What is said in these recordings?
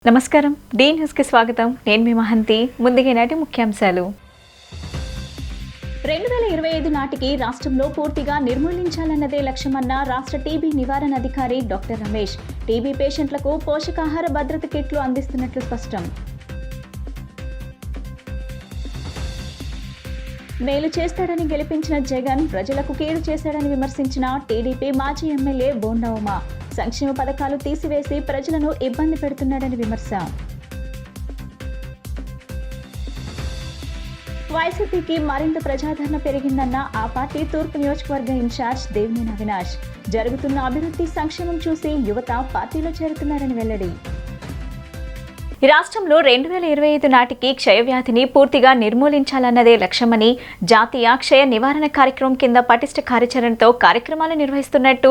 నమస్కారం D news కి స్వాగతం. నేను మీ మహంతి. ముందుగా నాటి ముఖ్యాంశాలు. 2025 నాటికి రాష్ట్రంలో పూర్తిగా నిర్మూలించాలన్నదే లక్ష్యమన్న రాష్ట్ర టీబీ నివారణ అధికారి డాక్టర్ రమేష్. టీబీ పేషెంట్లకు పోషకాహార భద్రత కిట్లు అందిస్తున్నట్లు స్పష్టం. మేలు చేస్తాడని గెలిపించిన జగన్ ప్రజలకు కీడు చేశాడని విమర్శించిన టీడీపీ మాజీ ఎమ్మెల్యే బోండా ఉమ. సంక్షేమ పథకాలు తీసివేసి ప్రజలను ఇబ్బంది పెడుతున్నాడని విమర్శ. వైసీపీకి మరింత ప్రజాదరణ పెరిగిందన్న ఆ పార్టీ తూర్పు నియోజకవర్గ ఇన్ఛార్జ్ దేవినేని అవినాష్. జరుగుతున్న అభివృద్ధి సంక్షేమం చూసి యువత పార్టీలో చేరుతున్నారని వెల్లడి. రాష్ట్రంలో 2025 నాటికి క్షయవ్యాధిని పూర్తిగా నిర్మూలించాలన్నదే లక్ష్యమని జాతీయ క్షయ నివారణ కార్యక్రమం కింద పటిష్ట కార్యాచరణతో కార్యక్రమాలు నిర్వహిస్తున్నట్టు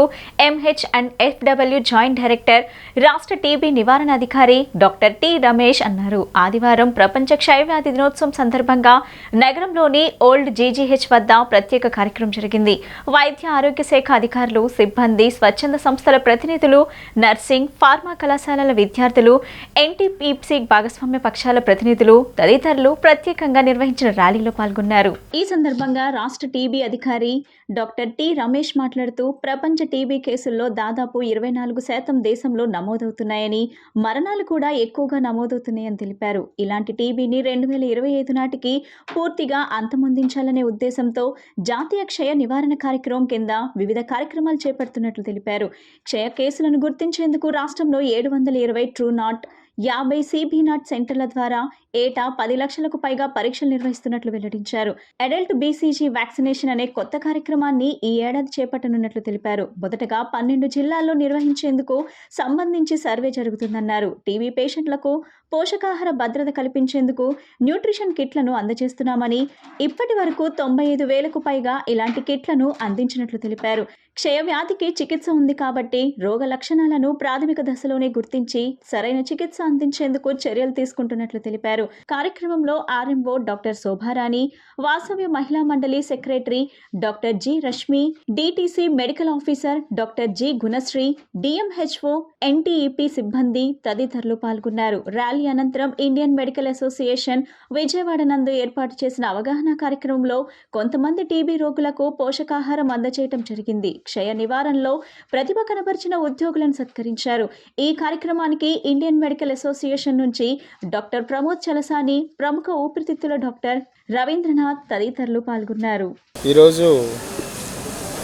MH&FW జాయింట్ డైరెక్టర్ రాష్ట్ర టీబీ నివారణ అధికారి డాక్టర్ టి రమేష్ అన్నారు. ఆదివారం ప్రపంచ క్షయవ్యాధి దినోత్సవం సందర్భంగా నగరంలోని ఓల్డ్ జీజీహెచ్ వద్ద ప్రత్యేక కార్యక్రమం జరిగింది. వైద్య ఆరోగ్య శాఖ అధికారులు, సిబ్బంది, స్వచ్ఛంద సంస్థల ప్రతినిధులు, నర్సింగ్, ఫార్మా కళాశాలల విద్యార్థులు, ఎన్టీపీ భాగస్వామ్య పక్షాల ప్రతినిధులు తదితరులు ప్రత్యేకంగా నిర్వహించిన ర్యాలీలో పాల్గొన్నారు. ఈ సందర్భంగా రాష్ట్ర టీబీ అధికారి డాక్టర్ టి రమేష్ మాట్లాడుతూ ప్రపంచ టీబీ కేసుల్లో దాదాపు 24% దేశంలో నమోదవుతున్నాయని, మరణాలు కూడా ఎక్కువగా నమోదవుతున్నాయని తెలిపారు. ఇలాంటి టీబీని 2025 నాటికి పూర్తిగా అంతమొందించాలనే ఉద్దేశంతో జాతీయ క్షయ నివారణ కార్యక్రమం కింద వివిధ కార్యక్రమాలు చేపడుతున్నట్లు తెలిపారు. క్షయ కేసులను గుర్తించేందుకు రాష్ట్రంలో 720 ట్రూ నాట్, 50 CB నాట్ సెంటర్ల ద్వారా ఏటా 10 లక్షలకు పైగా పరీక్షలు నిర్వహిస్తున్నట్లు వెల్లడించారు. అడల్ట్ BCG వ్యాక్సినేషన్ అనే కొత్త కార్యక్రమాన్ని ఈ ఏడాది చేపట్టనున్నట్లు తెలిపారు. మొదటగా 12 జిల్లాల్లో నిర్వహించేందుకు సంబంధించి సర్వే జరుగుతుందన్నారు. టీబీ పేషెంట్లకు పోషకాహార భద్రత కల్పించేందుకు న్యూట్రిషన్ కిట్లను అందజేస్తున్నామని, ఇప్పటి వరకు 95,000కు పైగా ఇలాంటి కిట్లను అందించినట్లు తెలిపారు. క్షయవ్యాధికి చికిత్స ఉంది కాబట్టి రోగ లక్షణాలను ప్రాథమిక దశలోనే గుర్తించి సరైన చికిత్స అందించేందుకు చర్యలు తీసుకుంటున్నట్లు తెలిపారు. కార్యక్రమంలో RMO డాక్టర్ శోభారాణి, వాసవ్య మహిళా మండలి secretary doctor G Rashmi, DTC medical officer doctor G Gunasri, DMHO, NTEP సిబ్బంది తదితరులు పాల్గొన్నారు. ర్యాలీ అనంతరం ఇండియన్ మెడికల్ అసోసియేషన్ విజయవాడ నందు ఏర్పాటు చేసిన అవగాహన కార్యక్రమంలో కొంతమంది టీబీ రోగులకు పోషకాహారం అందజేయడం జరిగింది. క్షయ నివారణలో ప్రతిభ కనబరిచిన ఉద్యోగులను సత్కరించారు. ఈ కార్యక్రమానికి ఇండియన్ మెడికల్ అసోసియేషన్ నుంచి డాక్టర్ ప్రమోద్ చలసాని, ప్రముఖ ఊపిరితిత్తుల డాక్టర్ రవీంద్రనాథ్ తదితరులు పాల్గొన్నారు. ఈరోజు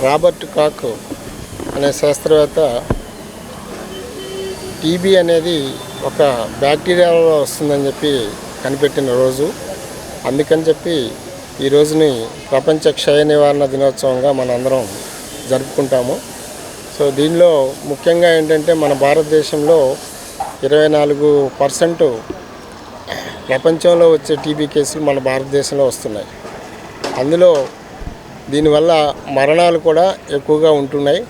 రాబర్ట్ కాక్ అనే శాస్త్రవేత్త టీబీ అనేది ఒక బ్యాక్టీరియాలో వస్తుందని చెప్పి కనిపెట్టిన రోజు. అందుకని చెప్పి ఈ రోజుని ప్రపంచ క్షయ నివారణ దినోత్సవంగా మనందరం జరుపుకుంటాము. సో దీనిలో ముఖ్యంగా ఏంటంటే మన భారతదేశంలో 24% ప్రపంచంలో వచ్చే టీబీ కేసులు మన భారతదేశంలో వస్తున్నాయి. అందులో దీనివల్ల మరణాలు కూడా ఎక్కువగా ఉంటున్నాయి.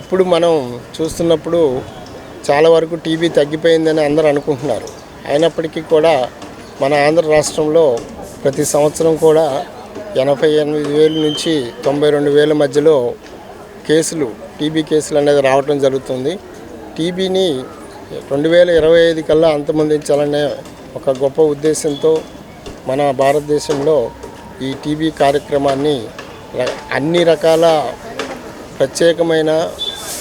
ఇప్పుడు మనం చూస్తున్నప్పుడు చాలా వరకు టీబీ తగ్గిపోయిందని అందరూ అనుకుంటున్నారు. అయినప్పటికీ కూడా మన ఆంధ్ర రాష్ట్రంలో ప్రతి సంవత్సరం కూడా 88,000 నుంచి 92,000 మధ్యలో కేసులు, టీబీ కేసులు అనేది రావటం జరుగుతుంది. టీబీని 2025 కల్లా అంతమొందించాలనే ఒక గొప్ప ఉద్దేశంతో మన భారతదేశంలో ఈ టీబీ కార్యక్రమాన్ని అన్ని రకాల ప్రత్యేకమైన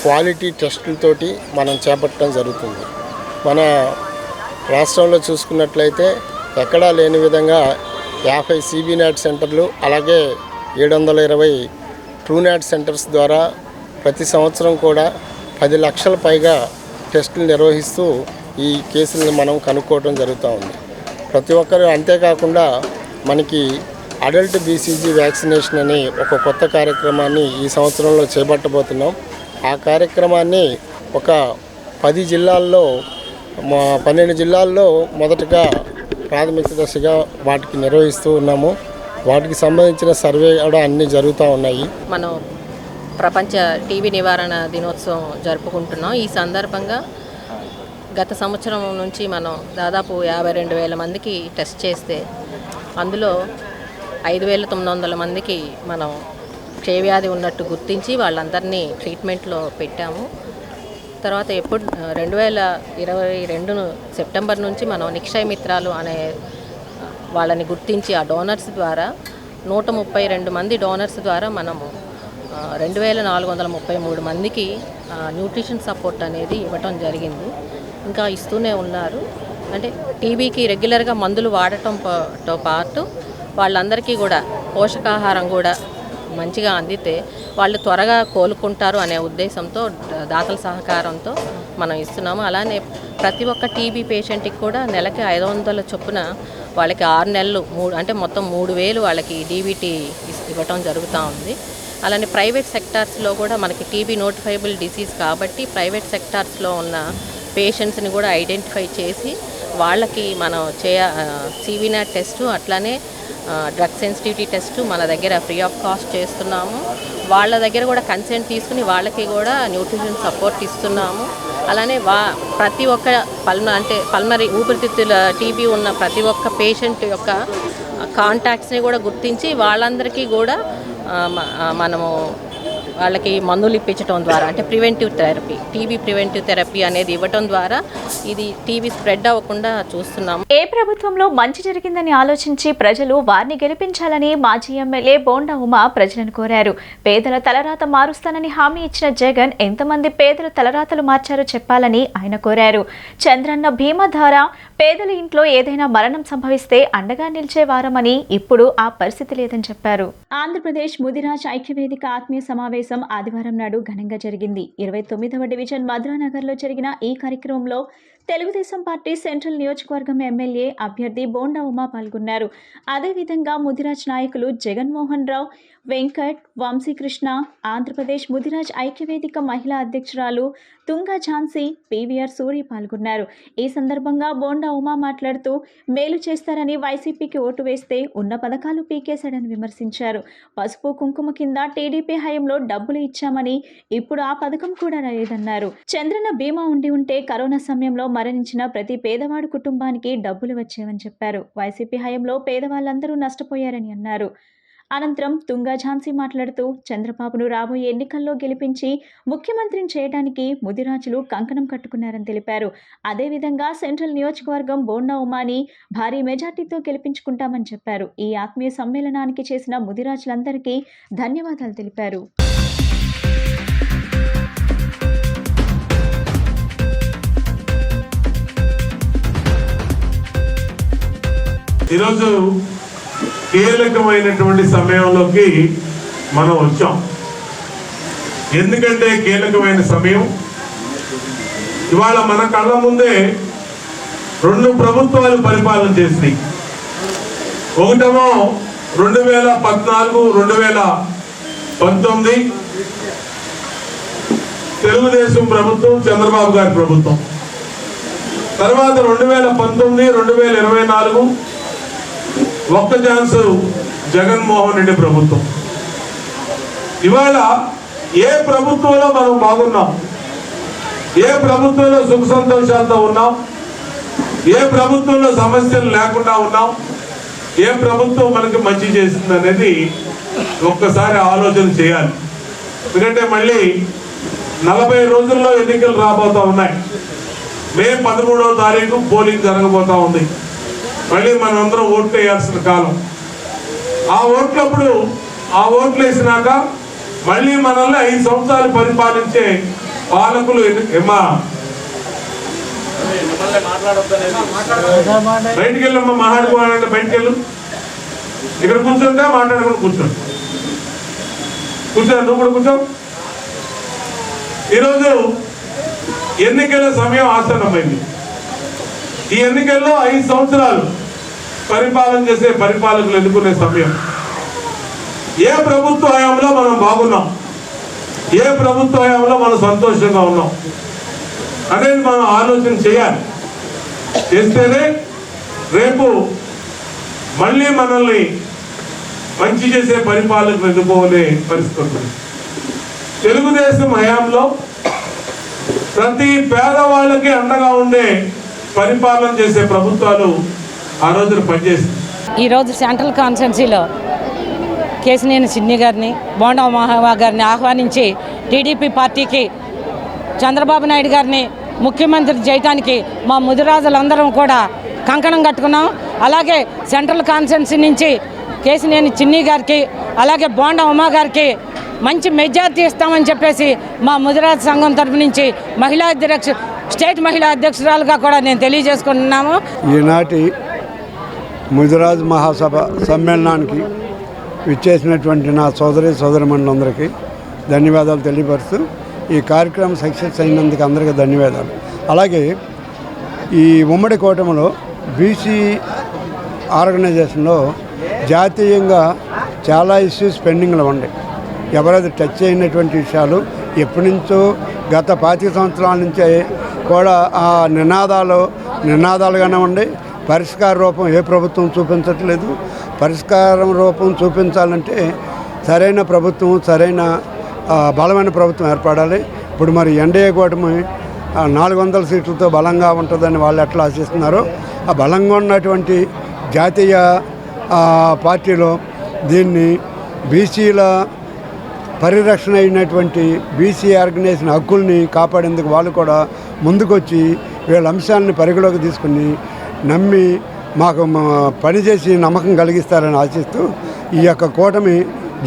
క్వాలిటీ టెస్టులతోటి మనం చేపట్టడం జరుగుతుంది. మన రాష్ట్రంలో చూసుకున్నట్లయితే ఎక్కడా లేని విధంగా 50 CB నాట్ సెంటర్లు, అలాగే 720 ట్రూ నాట్ సెంటర్స్ ద్వారా ప్రతి సంవత్సరం కూడా 10 లక్షల పైగా టెస్టులు నిర్వహిస్తూ ఈ కేసులను మనం కనుక్కోవడం జరుగుతూ ఉంది. ప్రతి ఒక్కరు అంతేకాకుండా మనకి అడల్ట్ BCG వ్యాక్సినేషన్ అని ఒక కొత్త కార్యక్రమాన్ని ఈ సంవత్సరంలో చేపట్టబోతున్నాం. ఆ కార్యక్రమాన్ని ఒక 10 జిల్లాల్లో 12 జిల్లాల్లో మొదటగా ప్రాథమిక దశగా వాటికి నిర్వహిస్తూ ఉన్నాము. వాటికి సంబంధించిన సర్వే కూడా అన్నీ జరుగుతూ ఉన్నాయి. మనం ప్రపంచ టీబీ నివారణ దినోత్సవం జరుపుకుంటున్నాం. ఈ సందర్భంగా గత సంవత్సరం నుంచి మనం దాదాపు 52,000 మందికి టెస్ట్ చేస్తే అందులో 5,900 మందికి మనం క్షయవ్యాధి ఉన్నట్టు గుర్తించి వాళ్ళందరినీ ట్రీట్మెంట్లో పెట్టాము. తర్వాత 2022 సెప్టెంబర్ నుంచి మనం నిక్షయ మిత్రాలు అనే వాళ్ళని గుర్తించి ఆ డోనర్స్ ద్వారా 132 మంది డోనర్స్ ద్వారా మనము 2433 మందికి న్యూట్రిషన్ సపోర్ట్ అనేది ఇవ్వటం జరిగింది. ఇంకా ఇస్తూనే ఉన్నారు. అంటే టీబీకి రెగ్యులర్గా మందులు వాడటంతో పాటు వాళ్ళందరికీ కూడా పోషకాహారం కూడా మంచిగా అందితే వాళ్ళు త్వరగా కోలుకుంటారు అనే ఉద్దేశంతో దాతల సహకారంతో మనం ఇస్తున్నాము. అలానే ప్రతి ఒక్క టీబీ పేషెంట్కి కూడా నెలకి 500 చొప్పున వాళ్ళకి 6 నెలలు అంటే మొత్తం 3000 వాళ్ళకి డీబీటీ ఇవ్వటం జరుగుతూ ఉంది. అలానే ప్రైవేట్ సెక్టార్స్లో కూడా మనకి టీబీ నోటిఫైబుల్ డిసీజ్ కాబట్టి ప్రైవేట్ సెక్టార్స్లో ఉన్న పేషెంట్స్ని కూడా ఐడెంటిఫై చేసి వాళ్ళకి మనం సివినాట్ టెస్టు అట్లానే డ్రగ్ సెన్సిటివిటీ టెస్టు మన దగ్గర ఫ్రీ ఆఫ్ కాస్ట్ చేస్తున్నాము. వాళ్ళ దగ్గర కూడా కన్సెంట్ తీసుకుని వాళ్ళకి కూడా న్యూట్రిషన్ సపోర్ట్ ఇస్తున్నాము. అలానే ప్రతి ఒక్క పల్మరీ ఊపిరితిత్తుల టీబీ ఉన్న ప్రతి ఒక్క పేషెంట్ యొక్క కాంటాక్ట్స్ని కూడా గుర్తించి వాళ్ళందరికీ కూడా మనము వాళ్ళకి మందులు ఇప్పించడం ద్వారా అంటే preventive therapy TB preventive therapy అనేది ఇవ్వటం ద్వారా ఇది టీబీ స్ప్రెడ్ అవ్వకుండా చూస్తున్నాము. ఏ ప్రభుత్వంలో మంచి జరిగిందని ఆలోచించి ప్రజలు వారిని గెలిపించాలని మాజీ ఎమ్మెల్యే బోండా ఉమా ప్రజలను కోరారు. పేదల తలరాత మారుస్తానని హామీ ఇచ్చిన జగన్ ఎంతమంది పేదల తలరాతలు మార్చారో చెప్పాలని ఆయన కోరారు. చంద్రన్న బీమా ద్వారా పేదల ఇంట్లో ఏదైనా మరణం సంభవిస్తే అండగా నిలిచేవారమని ఇప్పుడు ఆ పరిస్థితి లేదని చెప్పారు. ఆంధ్రప్రదేశ్ ముదిరాజ్ ఐక్యవేదిక ఆత్మీయ సమావేశం ఆదివారం నాడు ఘనంగా జరిగింది. 29వ డివిజన్ మధురానగర్లో జరిగిన ఈ కార్యక్రమంలో తెలుగుదేశం పార్టీ సెంట్రల్ నియోజకవర్గం ఎమ్మెల్యే అభ్యర్థి బోండా ఉమా పాల్గొన్నారు. అదేవిధంగా ముదిరాజ్ నాయకులు జగన్మోహన్ రావు, వెంకట్, వంశీకృష్ణ, ఆంధ్రప్రదేశ్ ముదిరాజ్ ఐక్యవేదిక మహిళా అధ్యక్షురాలు తుంగా ఝాన్సీ, పీవీఆర్ సూరి పాల్గొన్నారు. ఈ సందర్భంగా బోండా ఉమా మాట్లాడుతూ మేలు చేస్తారని వైసీపీకి ఓటు వేస్తే ఉన్న పథకాలు పీకేశాడని విమర్శించారు. పసుపు కుంకుమ కింద టీడీపీ హయాంలో డబ్బులు ఇచ్చామని ఇప్పుడు ఆ పథకం కూడా లేదన్నారు. చంద్రన్న బీమా ఉంటే కరోనా సమయంలో మరణించిన ప్రతి పేదవాడు కుటుంబానికి డబ్బులు వచ్చేవని చెప్పారు. వైసీపీ హయాంలో పేదవాళ్ళందరూ నష్టపోయారని అన్నారు. అనంతరం తుంగా ఝాన్సీ మాట్లాడుతూ చంద్రబాబును రాబోయే ఎన్నికల్లో గెలిపించి ముఖ్యమంత్రిని చేయడానికి ముదిరాజులు కంకణం కట్టుకున్నారని తెలిపారు. అదేవిధంగా సెంట్రల్ నియోజకవర్గం బోండా ఉమాని భారీ మెజార్టీతో గెలిపించుకుంటామని చెప్పారు. ఈ ఆత్మీయ సమ్మేళనానికి చేసిన ముదిరాజులందరికీ ధన్యవాదాలు తెలిపారు. ఈరోజు కీలకమైనటువంటి సమయంలోకి మనం వచ్చాం. ఎందుకంటే కీలకమైన సమయం ఇవాళ మన కళ్ళ ముందే 2 ప్రభుత్వాలు పరిపాలన చేసినాయి. ఒకటేమో 2014, 2019 తెలుగుదేశం ప్రభుత్వం, చంద్రబాబు గారి ప్రభుత్వం. తర్వాత 2019, 2024 ఒక్క ఛాన్స్ జగన్మోహన్ రెడ్డి ప్రభుత్వం. ఇవాళ ఏ ప్రభుత్వంలో మనం బాగున్నాం, ఏ ప్రభుత్వంలో సుఖ సంతోషాలతో ఉన్నాం, ఏ ప్రభుత్వంలో సమస్యలు లేకుండా ఉన్నాం, ఏ ప్రభుత్వం మనకి మంచి చేసింది అనేది ఒక్కసారి ఆలోచన చేయాలి. ఎందుకంటే మళ్ళీ 40 రోజుల్లో ఎన్నికలు రాబోతూ ఉన్నాయి. మే 13వ తారీఖు పోలింగ్ జరగబోతా ఉంది. మళ్ళీ మనందరం ఓట్లు వేయాల్సిన కాలం. ఆ ఓట్లప్పుడు ఆ ఓట్లు వేసినాక మళ్ళీ మనల్ని 5 సంవత్సరాలు పరిపాలించే పాలకులు బయటికి వెళ్ళమ్మా, మాట్లాడుకోవాలంటే బయటికి వెళ్ళు. ఇక్కడ కూర్చుంటే మాట్లాడుకుని కూర్చోండి. నువ్వు కూడా కూర్చో. ఈరోజు ఎన్నికల సమయం ఆసన్నమైంది. ఈ ఎన్నికల్లో 5 సంవత్సరాలు పరిపాలన చేసే పరిపాలకులు ఎన్నుకునే సమయం. ఏ ప్రభుత్వ హయాంలో మనం బాగున్నాం, ఏ ప్రభుత్వ హయాంలో మనం సంతోషంగా ఉన్నాం అనేది మనం ఆలోచన చేయాలి. చేస్తేనే రేపు మళ్ళీ మనల్ని మంచి చేసే పరిపాలకులు ఎన్నుకోలే పరిస్థితి ఉంటుంది. తెలుగుదేశం హయాంలో ప్రతి పేదవాళ్ళకి అండగా ఉండే పరిపాలన చేసే ప్రభుత్వాలు ఆ రోజున పనిచేసింది. ఈరోజు సెంట్రల్ కాన్స్టిట్యున్సీలో కేశినేని చిన్ని గారిని, బోండా మహావా గారిని ఆహ్వానించి టీడీపీ పార్టీకి చంద్రబాబు నాయుడు గారిని ముఖ్యమంత్రి చేయడానికి మా ముదిరాజులందరం కూడా కంకణం కట్టుకున్నాం. అలాగే సెంట్రల్ కాన్స్టిట్యున్సీ నుంచి కేసినేని చిన్ని గారికి, అలాగే బోండా ఉమా గారికి మంచి మెజార్టీ ఇస్తామని చెప్పేసి మా ముదిరాజ్ సంఘం తరఫు నుంచి స్టేట్ మహిళా అధ్యక్షురాలుగా కూడా నేను తెలియజేసుకుంటున్నాము. ఈనాటి ముదిరాజ్ మహాసభ సమ్మేళనానికి విచ్చేసినటువంటి నా సోదరిమణులందరికీ ధన్యవాదాలు తెలియపరుస్తూ ఈ కార్యక్రమం సక్సెస్ అయినందుకు అందరికీ ధన్యవాదాలు. అలాగే ఈ ఉమ్మడి కూటమిలో బీసీ ఆర్గనైజేషన్లో జాతీయంగా చాలా ఇష్యూస్ పెండింగ్లో ఉన్నాయి. ఎవరైతే టచ్ అయినటువంటి విషయాలు ఎప్పటి నుంచో గత 25 సంవత్సరాల నుంచే కూడా ఆ నినాదాలుగానే ఉండి పరిష్కార రూపం ఏ ప్రభుత్వం చూపించట్లేదు. పరిష్కారం రూపం చూపించాలంటే సరైన ప్రభుత్వం, సరైన బలమైన ప్రభుత్వం ఏర్పడాలి. ఇప్పుడు మరి ఎన్డీఏ కూటమి 400 సీట్లతో బలంగా ఉంటుందని వాళ్ళు ఎట్లా ఆశిస్తున్నారో, ఆ బలంగా ఉన్నటువంటి జాతీయ పార్టీలో దీన్ని బీసీల పరిరక్షణ అయినటువంటి బీసీ ఆర్గనైజేషన్ హక్కుల్ని కాపాడేందుకు వాళ్ళు కూడా ముందుకొచ్చి వీళ్ళ అంశాలని పరిగణలోకి తీసుకుని నమ్మి మాకు పనిచేసి నమ్మకం కలిగిస్తారని ఆశిస్తూ ఈ యొక్క కూటమి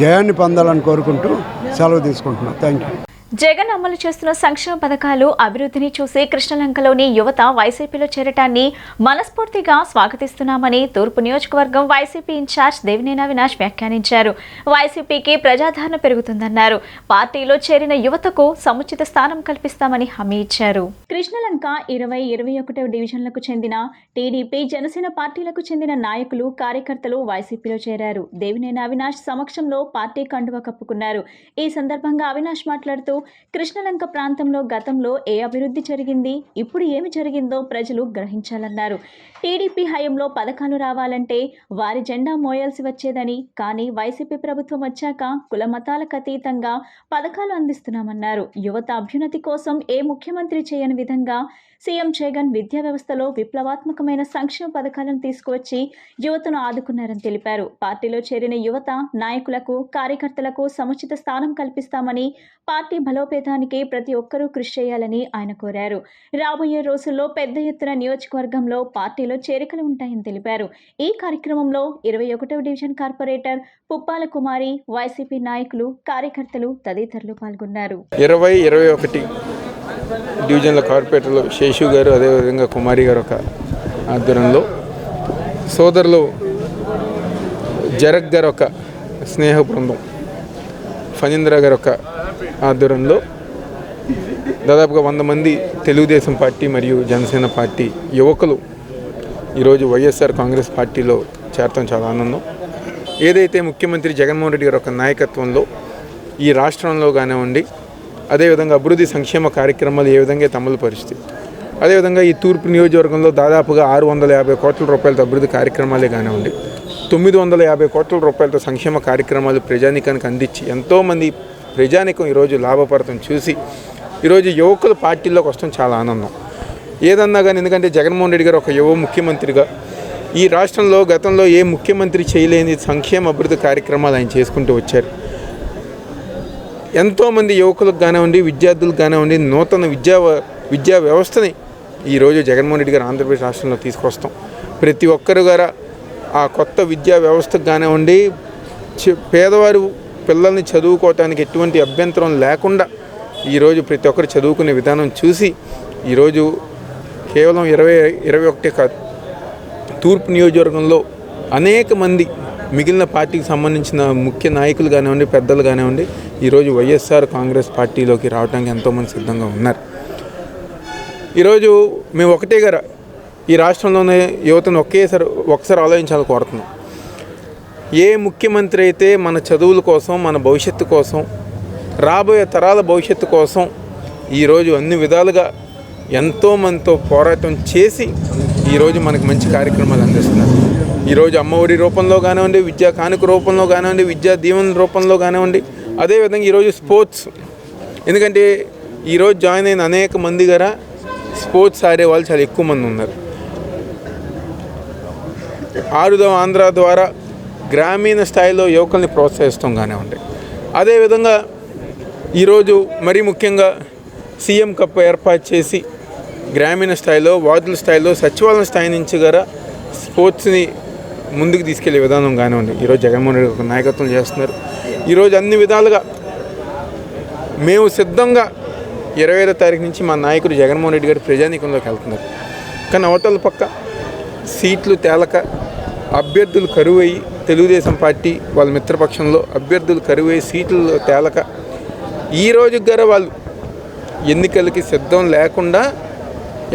జయాన్ని పొందాలని కోరుకుంటూ సెలవు తీసుకుంటున్నాను. Thank you. జగన్ అమలు చేస్తున్న సంక్షేమ పథకాలు అభివృద్ధిని చూసి కృష్ణలంకలోని యువత వైసీపీలో చేరటాన్ని మనస్ఫూర్తిగా స్వాగతిస్తున్నామని తూర్పు నియోజకవర్గం వైసీపీ ఇన్ఛార్జ్ దేవినేని అవినాష్ వ్యాఖ్యానించారు. వైసీపీకి ప్రజాదరణ పెరుగుతుందన్నారు. పార్టీలో చేరిన యువతకు సముచిత స్థానం కల్పిస్తామని హామీ ఇచ్చారు. కృష్ణలంక 20-21 డివిజన్లకు చెందిన టీడీపీ, జనసేన పార్టీలకు చెందిన నాయకులు, కార్యకర్తలు వైసీపీలో చేరారు. దేవినేని అవినాష్ సమక్షంలో పార్టీ కండువా కప్పుకున్నారు. ఈ సందర్భంగా అవినాష్ మాట్లాడుతూ కృష్ణలంక ప్రాంతంలో గతంలో ఏ అభివృద్ధి జరిగింది, ఇప్పుడు ఏమి జరిగిందో ప్రజలు గ్రహించాలన్నారు. టీడీపీ హయాంలో పథకాలు రావాలంటే వారి జెండా మోయాల్సి వచ్చేదని, కానీ వైసీపీ ప్రభుత్వం వచ్చాక కుల మతాలకు అతీతంగా పథకాలు అందిస్తున్నామన్నారు. యువత అభ్యున్నతి కోసం ఏ ముఖ్యమంత్రి చేయని విధంగా సీఎం జగన్ విద్యా వ్యవస్థలో విప్లవాత్మకమైన సంక్షేమ పథకాలను తీసుకువచ్చి యువతను ఆదుకున్నారని తెలిపారు. పార్టీలో చేరిన యువత నాయకులకు, కార్యకర్తలకు సముచిత స్థానం కల్పిస్తామని, పార్టీ బలోపేతానికి ప్రతి ఒక్కరూ కృషి చేయాలని ఆయన కోరారు. రాబోయే రోజుల్లో పెద్ద ఎత్తున నియోజకవర్గంలో పార్టీలో చేరికలు ఉంటాయని తెలిపారు. ఈ కార్యక్రమంలో 21వ డివిజన్ కార్పొరేటర్ పుప్పాల కుమారి, వైసీపీ నాయకులు, కార్యకర్తలు తదితరులు పాల్గొన్నారు. 20-21 డివిజన్ల కార్పొరేటర్లు శేషు గారు, అదేవిధంగా కుమారి గారు ఒక ఆధ్వర్యంలో, సోదరులు జరగ్ గారు ఒక స్నేహ బృందం, ఫణీంద్ర గారు ఒక ఆధ్వర్యంలో దాదాపుగా 100 మంది తెలుగుదేశం పార్టీ మరియు జనసేన పార్టీ యువకులు ఈరోజు వైఎస్ఆర్ కాంగ్రెస్ పార్టీలో చేరటం చాలా ఆనందం. ఏదైతే ముఖ్యమంత్రి జగన్మోహన్ రెడ్డి గారి యొక్క నాయకత్వంలో ఈ రాష్ట్రంలో కానివ్వండి, అదేవిధంగా అభివృద్ధి సంక్షేమ కార్యక్రమాలు ఏ విధంగా అమలు పరిస్థితి, అదేవిధంగా ఈ తూర్పు నియోజకవర్గంలో దాదాపుగా 650 కోట్ల రూపాయలతో అభివృద్ధి కార్యక్రమాలే కానివ్వండి, 950 కోట్ల రూపాయలతో సంక్షేమ కార్యక్రమాలు ప్రజానికానికి అందించి ఎంతోమంది ప్రజానికం ఈరోజు లాభపడటం చూసి ఈరోజు యువకులు పార్టీలోకి వస్తాం చాలా ఆనందం. ఏదన్నా కానీ, ఎందుకంటే జగన్మోహన్ రెడ్డి గారు ఒక యువ ముఖ్యమంత్రిగా ఈ రాష్ట్రంలో గతంలో ఏ ముఖ్యమంత్రి చేయలేని సంక్షేమ అభివృద్ధి కార్యక్రమాలు ఆయన చేసుకుంటూ వచ్చారు. ఎంతోమంది యువకులకు కానివ్వండి, విద్యార్థులకు కానివ్వండి, నూతన విద్యా వ్యవస్థని ఈరోజు జగన్మోహన్ రెడ్డి గారు ఆంధ్రప్రదేశ్ రాష్ట్రంలో తీసుకొస్తాం. ప్రతి ఒక్కరు గారు ఆ కొత్త విద్యా వ్యవస్థకు కానివ్వండి, పేదవారు పిల్లల్ని చదువుకోవటానికి ఎటువంటి అభ్యంతరం లేకుండా ఈరోజు ప్రతి ఒక్కరు చదువుకునే విధానం చూసి ఈరోజు కేవలం 20-21 కాదు, తూర్పు నియోజకవర్గంలో అనేక మంది మిగిలిన పార్టీకి సంబంధించిన ముఖ్య నాయకులు కానివ్వండి, పెద్దలు కానివ్వండి, ఈరోజు వైఎస్ఆర్ కాంగ్రెస్ పార్టీలోకి రావడానికి ఎంతోమంది సిద్ధంగా ఉన్నారు. ఈరోజు మేము ఒకటే గారు ఈ రాష్ట్రంలోనే యువతను ఒకసారి ఆలోచించాలని కోరుతున్నాం. ఏ ముఖ్యమంత్రి అయితే మన చదువుల కోసం, మన భవిష్యత్తు కోసం, రాబోయే తరాల భవిష్యత్తు కోసం ఈరోజు అన్ని విధాలుగా ఎంతోమందితో పోరాటం చేసి ఈరోజు మనకు మంచి కార్యక్రమాలు అందిస్తున్నారు. ఈరోజు అమ్మఒడి రూపంలో కానివ్వండి, విద్యా కానుక రూపంలో కానివ్వండి, విద్యా దీవెన రూపంలో కానివ్వండి, అదేవిధంగా ఈరోజు స్పోర్ట్స్, ఎందుకంటే ఈరోజు జాయిన్ అయిన అనేక మంది గారా స్పోర్ట్స్ ఆడే వాళ్ళు చాలా ఎక్కువ మంది ఉన్నారు. ఆరుదవ ఆంధ్ర ద్వారా గ్రామీణ స్థాయిలో యువకుల్ని ప్రోత్సహిస్తాం కానివ్వండి, అదేవిధంగా ఈరోజు మరీ ముఖ్యంగా సీఎం కప్ ఏర్పాటు చేసి గ్రామీణ స్థాయిలో, వార్డుల స్థాయిలో, సచివాలయం స్థాయి నుంచి కూడా స్పోర్ట్స్ని ముందుకు తీసుకెళ్లే విధానం కానివ్వండి ఈరోజు జగన్మోహన్ రెడ్డి ఒక నాయకత్వం చేస్తున్నారు. ఈరోజు అన్ని విధాలుగా మేము సిద్ధంగా 25వ తారీఖు నుంచి మా నాయకుడు జగన్మోహన్ రెడ్డి గారు ప్రజానీకంలోకి వెళ్తున్నారు. కానీ అవతల పక్క సీట్లు తేలక అభ్యర్థులు కరువయ్యి, తెలుగుదేశం పార్టీ వాళ్ళ మిత్రపక్షంలో అభ్యర్థులు కరువయ్యి సీట్లు తేలక ఈ రోజు గారు వాళ్ళు ఎన్నికలకి సిద్ధం లేకుండా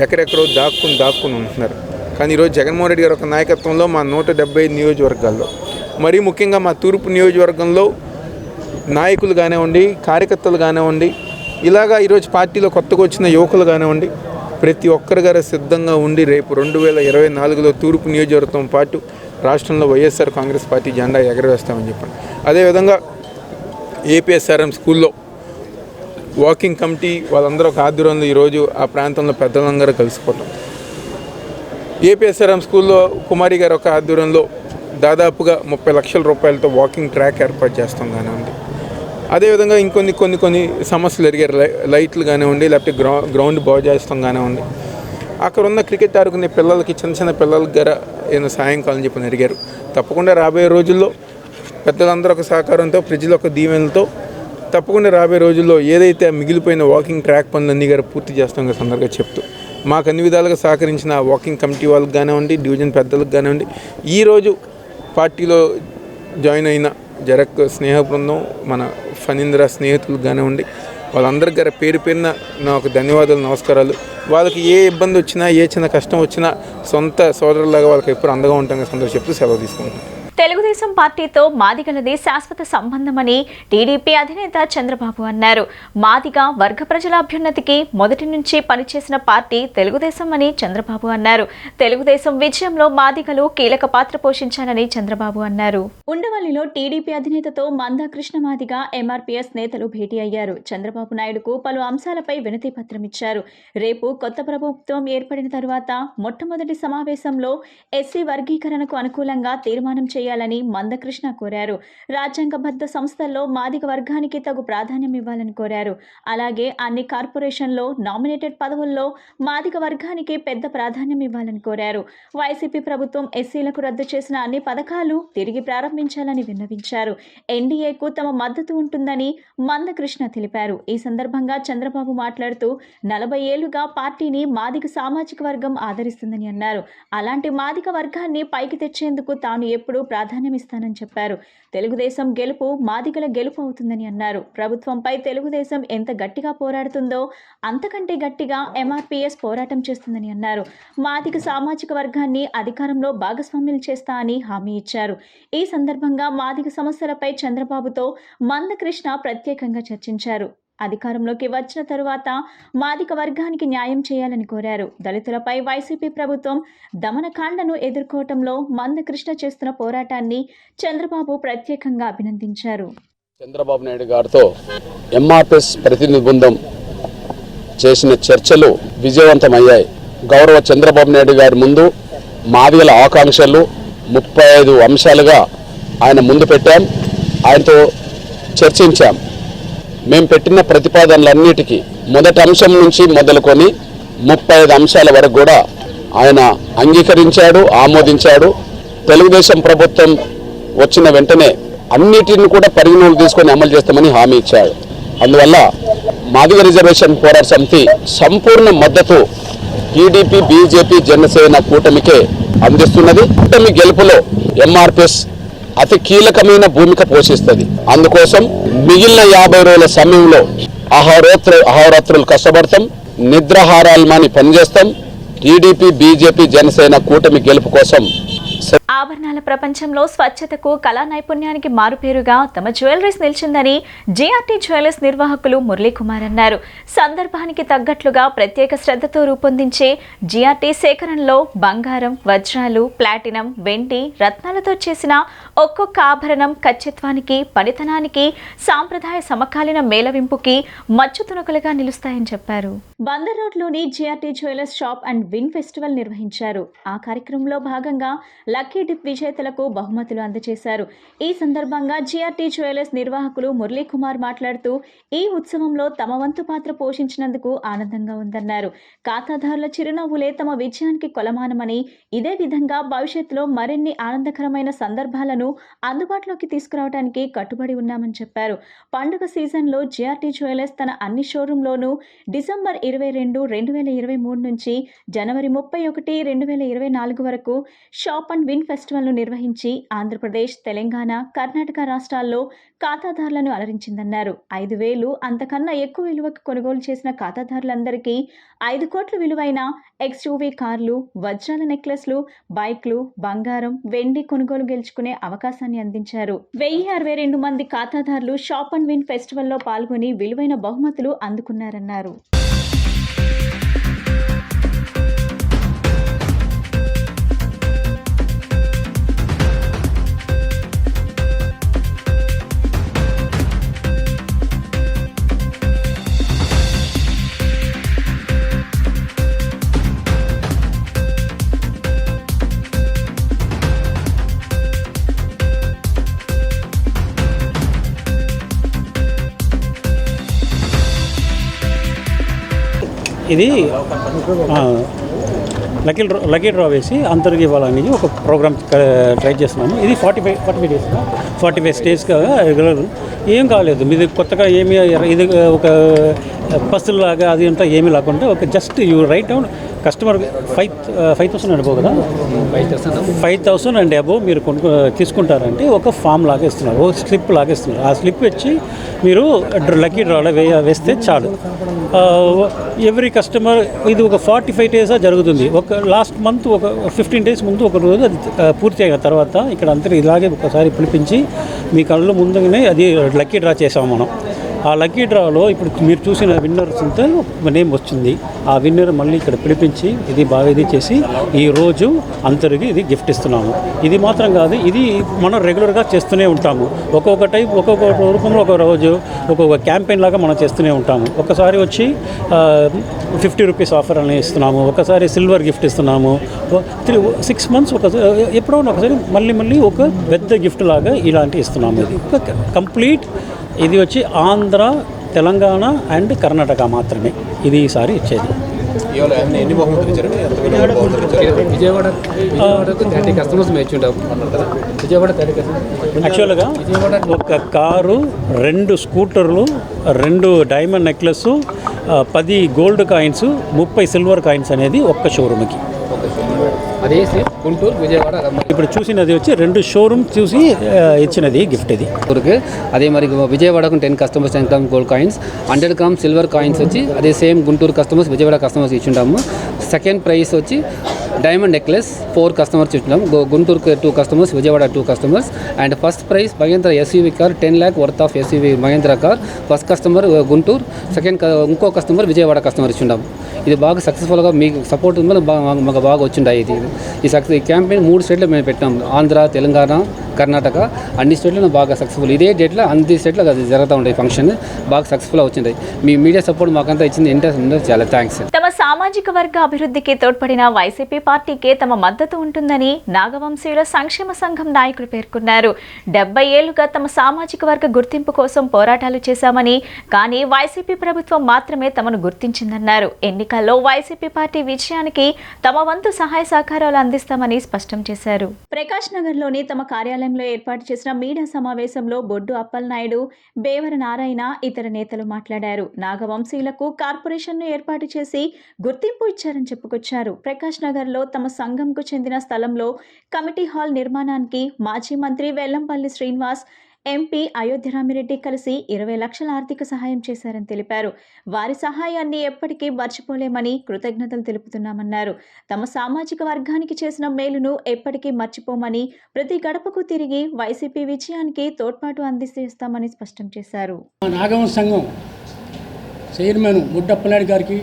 ఎక్కడెక్కడో దాక్కుని ఉంటున్నారు. కానీ ఈరోజు జగన్మోహన్ రెడ్డి గారు ఒక నాయకత్వంలో మా 175 నియోజకవర్గాల్లో, మరీ ముఖ్యంగా మా తూర్పు నియోజకవర్గంలో నాయకులు కానివ్వండి, కార్యకర్తలు కానివ్వండి, ఇలాగా ఈరోజు పార్టీలో కొత్తగా వచ్చిన యువకులు కానివ్వండి, ప్రతి ఒక్కరి గారు సిద్ధంగా ఉండి రేపు 2024లో తూర్పు నియోజకవర్గం పాటు రాష్ట్రంలో వైఎస్ఆర్ కాంగ్రెస్ పార్టీ జెండా ఎగరవేస్తామని చెప్పండి. అదేవిధంగా ఏపీఎస్ఆర్ఎం స్కూల్లో వాకింగ్ కమిటీ వాళ్ళందరూ ఒక ఆధ్వర్యంలో ఈరోజు ఆ ప్రాంతంలో పెద్దలందరూ కలిసిపోతాం. ఏపీఎస్ఆర్ఎం స్కూల్లో కుమారి గారు ఒక ఆధ్వర్యంలో దాదాపుగా 30 లక్షల రూపాయలతో వాకింగ్ ట్రాక్ ఏర్పాటు చేస్తాం కానివ్వండి. అదేవిధంగా కొన్ని సమస్యలు ఎరిగారు, లైట్లు కానివ్వండి, లేకపోతే గ్రౌండ్ బాగు చేస్తాం కానివ్వండి. అక్కడ ఉన్న క్రికెట్ ఆడుకునే పిల్లలకి, చిన్న పిల్లలకి గారు ఏదైనా సాయం కావాలని చెప్పి అడిగారు. తప్పకుండా రాబోయే రోజుల్లో పెద్దలందరూ ఒక సహకారంతో, ప్రజల ఒక దీవెనలతో తప్పకుండా రాబోయే రోజుల్లో ఏదైతే మిగిలిపోయిన వాకింగ్ ట్రాక్ పనులన్నీ గారు పూర్తి చేస్తాం సందర్భంగా చెప్తూ, మాకు అన్ని విధాలుగా సహకరించిన వాకింగ్ కమిటీ వాళ్ళకి కానివ్వండి, డివిజన్ పెద్దలకు కానివ్వండి, ఈరోజు పార్టీలో జాయిన్ అయిన జరక్ స్నేహ బృందం, మన ఫణీంద్ర స్నేహితులకు కానివ్వండి, వాళ్ళందరికీ గారు పేరు పేరున నాకు ధన్యవాదాలు, నమస్కారాలు. వాళ్ళకి ఏ ఇబ్బంది వచ్చినా, ఏ చిన్న కష్టం వచ్చినా సొంత సోదరులాగా వాళ్ళకి ఎప్పుడు అండగా ఉంటాం సందర్భంగా చెప్తూ సెలవు తీసుకుంటాం. తెలుగుదేశం పార్టీతో మాదిగలది శాశ్వత సంబంధమని టీడీపీ అధినేత చంద్రబాబు అన్నారు. మాదిగ వర్గ ప్రజల అభ్యున్నతికి మొదటి నుంచి పనిచేసిన పార్టీ తెలుగుదేశం అని చంద్రబాబు అన్నారు. తెలుగుదేశం విజయంలో మాదిగలు కీలక పాత్ర పోషించాలని చంద్రబాబు అన్నారు. ఉండవల్లిలో టీడీపీ అధినేతతో మందాకృష్ణ మాదిగ ఎంఆర్పీఎస్ నేతలు భేటీ అయ్యారు. చంద్రబాబు నాయుడుకు పలు అంశాలపై వినతి పత్రం ఇచ్చారు. రేపు కొత్త ప్రభుత్వం ఏర్పడిన తరువాత మొట్టమొదటి సమావేశంలో ఎస్సీ వర్గీకరణకు అనుకూలంగా తీర్మానం చేయాలని మందకృష్ణ కోరారు. రాజ్యాంగబద్ధ సంస్థల్లో మాదిగ వర్గానికి తగు ప్రాధాన్యం ఇవ్వాలని కోరారు. అలాగే అన్ని కార్పొరేషన్లో నామినేటెడ్ పదవుల్లో మాదిగ వర్గానికి పెద్ద ప్రాధాన్యం ఇవ్వాలని కోరారు. వైసీపీ ప్రభుత్వం ఎస్సీలకు రద్దు చేసిన అన్ని పథకాలు తిరిగి ప్రారంభించాలని విన్నవించారు. ఎన్డీఏకు తమ మద్దతు ఉంటుందని మందకృష్ణ తెలిపారు. ఈ సందర్భంగా చంద్రబాబు మాట్లాడుతూ 40 ఏళ్లుగా పార్టీని మాదిగ సామాజిక వర్గం ఆదరిస్తుందని అన్నారు. అలాంటి మాదిగ వర్గాన్ని పైకి తెచ్చేందుకు తాను ఎప్పుడూ ప్రాధాన్యం ఇస్తానని చెప్పారు. తెలుగుదేశం గెలుపు మాదిగల గెలుపు అవుతుందని అన్నారు. ప్రభుత్వంపై తెలుగుదేశం ఎంత గట్టిగా పోరాడుతుందో అంతకంటే గట్టిగా ఎంఆర్పీఎస్ పోరాటం చేస్తుందని అన్నారు. మాదిగ సామాజిక వర్గాన్ని అధికారంలో భాగస్వామ్యం చేస్తా అని హామీ ఇచ్చారు. ఈ సందర్భంగా మాదిగ సమస్యలపై చంద్రబాబుతో మందకృష్ణ ప్రత్యేకంగా చర్చించారు. అధికారంలోకి వచ్చిన తరువాత మాదిగ వర్గానికి న్యాయం చేయాలని కోరారు. దళితులపై వైసీపీ ప్రభుత్వం దమనకాండను ఎదుర్కోవటంలో మందకృష్ణ చేస్తున్న పోరాటాన్ని చంద్రబాబు ప్రత్యేకంగా అభినందించారు. చంద్రబాబు నాయుడు గారితో ఎంఆర్పీఎస్ ప్రతినిధి బృందం చేసిన చర్చలు విజయవంతమయ్యాయి. గౌరవ చంద్రబాబు నాయుడు గారి ముందు మాదిగల ఆకాంక్షలు 35 అంశాలుగా ఆయన ముందు పెట్టాం. ఆయనతో చర్చించాం. మేము పెట్టిన ప్రతిపాదనలన్నిటికీ మొదటి అంశం నుంచి మొదలుకొని 35 అంశాల వరకు కూడా ఆయన అంగీకరించాడు, ఆమోదించాడు. తెలుగుదేశం ప్రభుత్వం వచ్చిన వెంటనే అన్నిటిని కూడా పరిగణలోకి తీసుకొని అమలు చేస్తామని హామీ ఇచ్చాడు. అందువల్ల మాదిగ రిజర్వేషన్ పోరాట సమితి సంపూర్ణ మద్దతు టీడీపీ, బీజేపీ, జనసేన కూటమికే అందిస్తున్నది. కూటమి గెలుపులో ఎంఆర్పీఎస్ అతి కీలకమైన భూమిక పోషిస్తుంది. అందుకోసం మిగిలిన 50 రోజుల సమయంలో అహోరాత్రులు కష్టపడతాం, నిద్రాహారాలు మాని పనిచేస్తాం. టీడీపీ, బీజేపీ, జనసేన కూటమి గెలుపు కోసం. ఆభరణాల ప్రపంచంలో స్వచ్ఛతకు కళా నైపుణ్యానికి మారుపేరుగా తమ జ్యువెలరీస్ నిలిచిందని జీఆర్టీ జ్యువెలర్స్ నిర్వాహకులు మురళీకుమార్ అన్నారు. సందర్భానికి తగ్గట్లుగా ప్రత్యేక శ్రద్ధతో రూపొందించే జీఆర్టీ సేకరణలో బంగారం, వజ్రాలు, ప్లాటినం, వెండి, రత్నాలతో చేసిన ఒక్కొక్క ఆభరణం ఖచ్చిత్వానికి, పనితనానికి, సాంప్రదాయ సమకాలీన మేళవింపుకి మచ్చుతునకలుగా నిలుస్తాయని చెప్పారు. బందర్ రోడ్లోని GRT jewellers shop and win festival నిర్వహించారు. ఆ కార్యక్రమంలో భాగంగా లక్కీ ఎగ్జిక్యూటివ్ విజేతలకు బహుమతులు అందజేశారు. ఈ సందర్భంగా జిఆర్టీ జ్యువెలర్స్ నిర్వాహకులు మురళీకుమార్ మాట్లాడుతూ ఈ ఉత్సవంలో తమ వంతు పాత్ర పోషించినందుకు ఆనందంగా ఉందన్నారు. ఖాతాదారుల చిరునవ్వులే తమ విజయానికి కొలమానమని, ఇదే విధంగా భవిష్యత్తులో మరిన్ని ఆనందకరమైన సందర్భాలను అందుబాటులోకి తీసుకురావడానికి కట్టుబడి ఉన్నామని చెప్పారు. పండుగ సీజన్లో జిఆర్టీ జ్యువెలర్స్ తన అన్ని షోరూంలోనూ డిసెంబర్ 22, 2023 నుంచి జనవరి 31, 2024 వరకు షాప్ అండ్ విన్ ఫెస్టివల్ను నిర్వహించి ఆంధ్రప్రదేశ్, తెలంగాణ, కర్ణాటక రాష్ట్రాల్లో ఖాతాదారులను అలరించిందన్నారు. 5,000 అంతకన్నా ఎక్కువ విలువకు కొనుగోలు చేసిన ఖాతాదారులందరికీ 5 కోట్ల విలువైన ఎక్స్యూవీ కార్లు, వజ్రాల నెక్లెస్లు, బైక్లు, బంగారం, వెండి కొనుగోలు గెలుచుకునే అవకాశాన్ని అందించారు. 1062 మంది ఖాతాదారులు షాప్ అండ్ విన్ ఫెస్టివల్లో పాల్గొని విలువైన బహుమతులు అందుకున్నారన్నారు. ఇది లక్కీ డ్రా వేసి అందరికి ఇవ్వాలని ఒక ప్రోగ్రామ్ ట్రై చేస్తున్నాము. ఇది 45 స్టేజ్గా రెగ్యులర్. ఏం కాలేదు, మీది కొత్తగా ఏమీ ఇది ఒక పస్తులాగా అది అంతా ఏమీ లేకుండా ఒక just you right down customer 5,000 అండి కదా, 5,000 అండి అబోవ్ మీరు తీసుకుంటారంటే ఒక ఫామ్ లాగా ఇస్తున్నారు, ఒక స్లిప్ లాగా ఇస్తున్నారు. ఆ స్లిప్ ఇచ్చి మీరు లక్కీ డ్రాలో వేస్తే చాలు. ఎవ్రీ కస్టమర్ ఇది ఒక 45 డేస్ జరుగుతుంది. ఒక లాస్ట్ మంత్ ఒక 15 డేస్ ముందు ఒక రోజు అది పూర్తి అయిన తర్వాత ఇక్కడ అంతా ఇలాగే ఒకసారి పిలిపించి మీ కళ్ళు ముందుగానే అది లక్కీ డ్రా చేసాము మనం. ఆ లక్కీ డ్రాలో ఇప్పుడు మీరు చూసిన విన్నర్స్ అంతా నేమ్ వచ్చింది. ఆ విన్నర్ మళ్ళీ ఇక్కడ పిలిపించి ఇది బాగా ఇది చేసి ఈరోజు అందరికి ఇది గిఫ్ట్ ఇస్తున్నాము. ఇది మాత్రం కాదు, ఇది మనం రెగ్యులర్గా చేస్తూనే ఉంటాము. ఒక్కొక్క టైప్ ఒక్కొక్క రూపంలో ఒక రోజు ఒక్కొక్క క్యాంపెయిన్ లాగా మనం చేస్తూనే ఉంటాము. ఒకసారి వచ్చి 50 రూపీస్ ఆఫర్ అని ఇస్తున్నాము, ఒకసారి సిల్వర్ గిఫ్ట్ ఇస్తున్నాము. 6 months ఎప్పుడో ఒకసారి మళ్ళీ ఒక పెద్ద గిఫ్ట్ లాగా ఇలాంటివి ఇస్తున్నాము. ఇది కంప్లీట్ ఇది వచ్చి ఆంధ్ర, తెలంగాణ అండ్ కర్ణాటక మాత్రమే ఇది ఈసారి ఇచ్చేది. యాక్చువల్గా ఒక car, 2 స్కూటర్లు, 2 diamond necklace, 10 gold coins, 30 silver coins అనేది ఒక్క షోరూమ్కి. అదే గుంటూరు, విజయవాడ. ఇప్పుడు చూసినది వచ్చి 2 షోరూమ్ చూసి ఇచ్చినది గిఫ్ట్ ఇది. అదే మరి విజయవాడకు 10 customers 10 gram gold coins, 100 gram silver coins వచ్చి అదే same Guntur customers, Vijayawada customers ఇచ్చింటాము. సెకండ్ ప్రైస్ వచ్చి డైమండ్ నెక్లెస్ 4 కస్టమర్స్ ఇచ్చున్నాము. గుంటూరుకు 2 customers, Vijayawada 2 customers. And first prize Mahindra SUV car 10 lakh worth of SUV Mahindra car. First customer Guntur, second ఇంకో కస్టమర్ విజయవాడ కస్టమర్ ఇచ్చిండాము. ఇది బాగా సక్సెస్ఫుల్గా మీకు సపోర్ట్ ఉందని మాకు బాగా వచ్చిండాయి. ఈ క్యాంపెయిన్ 3 స్టేట్లో మేము పెట్టాం, ఆంధ్ర, తెలంగాణ, కర్ణాటక. అన్ని స్టేట్లో బాగా సక్సెస్ఫుల్. ఇదే డేట్లో అన్ని స్టేట్లో అది జరుగుతూ ఉంటాయి. ఫంక్షన్ బాగా సక్సెస్ఫుల్గా వచ్చింది. మీ మీడియా సపోర్ట్ మాకంతా ఇచ్చింది, ఇంట్రెస్ట్ ఉంది. చాలా థ్యాంక్స్. తమ సామాజిక వర్గ అభివృద్ధికి తోడ్పడిన వైసీపీ పార్టీకే తమ మద్దతు ఉంటుందని నాగవంశీయుల సంక్షేమ సంఘం నాయకులు పేర్కొన్నారు. 70 ఏళ్లుగా తమ సామాజిక వర్గ గుర్తింపు కోసం పోరాటాలు చేశామని, కానీ వైసీపీ ప్రభుత్వం మాత్రమే తమను గుర్తించిందన్నారు. ఎన్నికల్లో వైసీపీ పార్టీ విజయానికి తమ వంతు సహాయ సహకారాలు అందిస్తామని స్పష్టం చేశారు. ప్రకాష్ నగర్లోని తమ కార్యాలయంలో ఏర్పాటు చేసిన మీడియా సమావేశంలో బొడ్డు అప్పలనాయుడు, బేవర నారాయణ ఇతర నేతలు మాట్లాడారు. నాగవంశీయులకు కార్పొరేషన్ను ఏర్పాటు చేసి గుర్తింపు ఇచ్చారని చెప్పుకొచ్చారు. ప్రకాష్ నగర్లో తమ సంఘంకు చెందిన స్థలంలో కమిటీ హాల్ నిర్మాణానికి మాజీ మంత్రి వెల్లంపల్లి శ్రీనివాస్, ఎంపీ అయోధ్య రామిరెడ్డి కలిసి 20 లక్షల ఆర్థిక సహాయం చేశారని తెలిపారు. వారి సహాయాన్ని ఎప్పటికీ మర్చిపోలేమని కృతజ్ఞతలు తెలుపుతున్నామన్నారు. తమ సామాజిక వర్గానికి చేసిన మేలును ఎప్పటికీ మర్చిపోమని, ప్రతి గడపకు తిరిగి వైసీపీ విజయానికి తోడ్పాటు అందిస్తామని స్పష్టం చేశారు. నాగవంశ సంఘం చైర్మన్ బుడ్డప్పనాయుడు గారికి,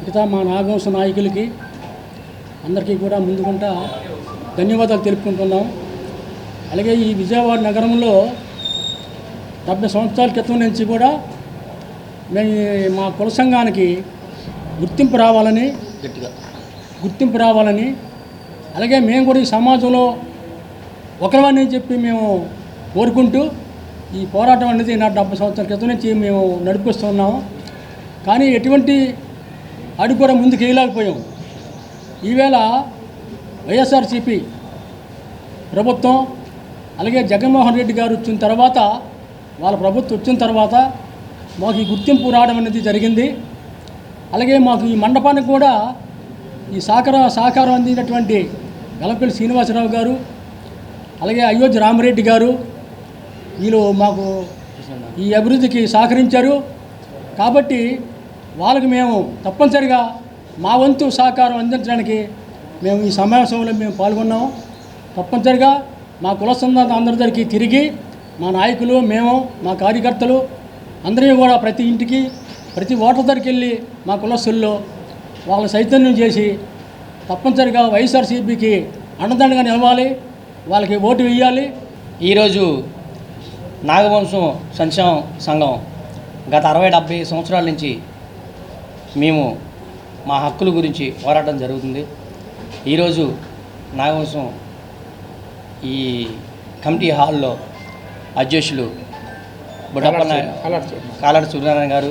మిగతా మా నాగవంశ నాయకులకి అందరికీ కూడా ముందుకుంటా ధన్యవాదాలు తెలుపుకుంటున్నాం. అలాగే ఈ విజయవాడ నగరంలో 70 సంవత్సరాల క్రితం నుంచి కూడా మేము మా కుల సంఘానికి గుర్తింపు రావాలని అలాగే మేము కూడా ఈ సమాజంలో ఒకరివని చెప్పి మేము కోరుకుంటూ ఈ పోరాటం అనేది నా 70 సంవత్సరాల క్రితం నుంచి మేము నడిపిస్తున్నాము. కానీ ఎటువంటి అడుగు కూడా ముందుకు వేయలేకపోయాం. ఈవేళ వైఎస్ఆర్సీపీ ప్రభుత్వం అలాగే జగన్మోహన్ రెడ్డి గారు వచ్చిన తర్వాత, వాళ్ళ ప్రభుత్వం వచ్చిన తర్వాత మాకు ఈ గుర్తింపు రావడం అనేది జరిగింది. అలాగే మాకు ఈ మండపానికి కూడా ఈ సహకారం అందించినటువంటి వెలంపల్లి శ్రీనివాసరావు గారు, అలాగే అయోధ్య రామరెడ్డి గారు, వీళ్ళు మాకు ఈ అభివృద్ధికి సహకరించారు. కాబట్టి వాళ్ళకి మేము తప్పనిసరిగా మా వంతు సహకారం అందించడానికి మేము ఈ సమావేశంలో మేము పాల్గొన్నాము. తప్పనిసరిగా మా కులసంద అందరి దగ్గరికి తిరిగి మా నాయకులు, మేము, మా కార్యకర్తలు అందరినీ కూడా ప్రతి ఇంటికి, ప్రతి ఓటర్ దగ్గరికి వెళ్ళి మా కులస్తుల్లో వాళ్ళ చైతన్యం చేసి తప్పనిసరిగా వైఎస్ఆర్సీపీకి అండదండగా నిలవాలి, వాళ్ళకి ఓటు వేయాలి. ఈరోజు నాగవంశం సంక్షేమ సంఘం గత 60-70 సంవత్సరాల నుంచి మేము మా హక్కుల గురించి పోరాటం జరుగుతుంది. ఈరోజు నాగవంశం ఈ కమిటీ హాల్లో అధ్యక్షులు కాలాడి సూర్యనారాయణ గారు,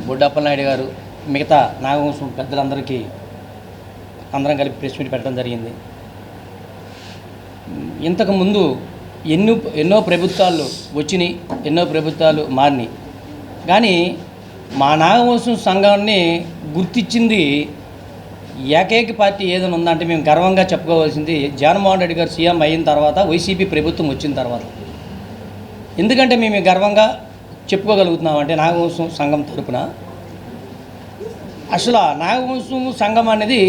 బొడ్డప్పలనాయుడు గారు, మిగతా నాగవంశం పెద్దలందరికీ అందరం కలిపి ప్రెస్ మీట్ పెట్టడం జరిగింది. ఇంతకుముందు ఎన్నో ప్రభుత్వాలు వచ్చినాయి, ఎన్నో ప్రభుత్వాలు మారినాయి. కానీ మా నాగవంశం సంఘాన్ని గుర్తించింది ఏకైక పార్టీ ఏదైనా ఉందంటే మేము గర్వంగా చెప్పుకోవాల్సింది జగన్మోహన్ రెడ్డి గారు సీఎం అయిన తర్వాత, వైసీపీ ప్రభుత్వం వచ్చిన తర్వాత. ఎందుకంటే మేము గర్వంగా చెప్పుకోగలుగుతున్నామంటే నాగవంశం సంఘం తరపున అసలు నాగవంశం సంఘం అనేది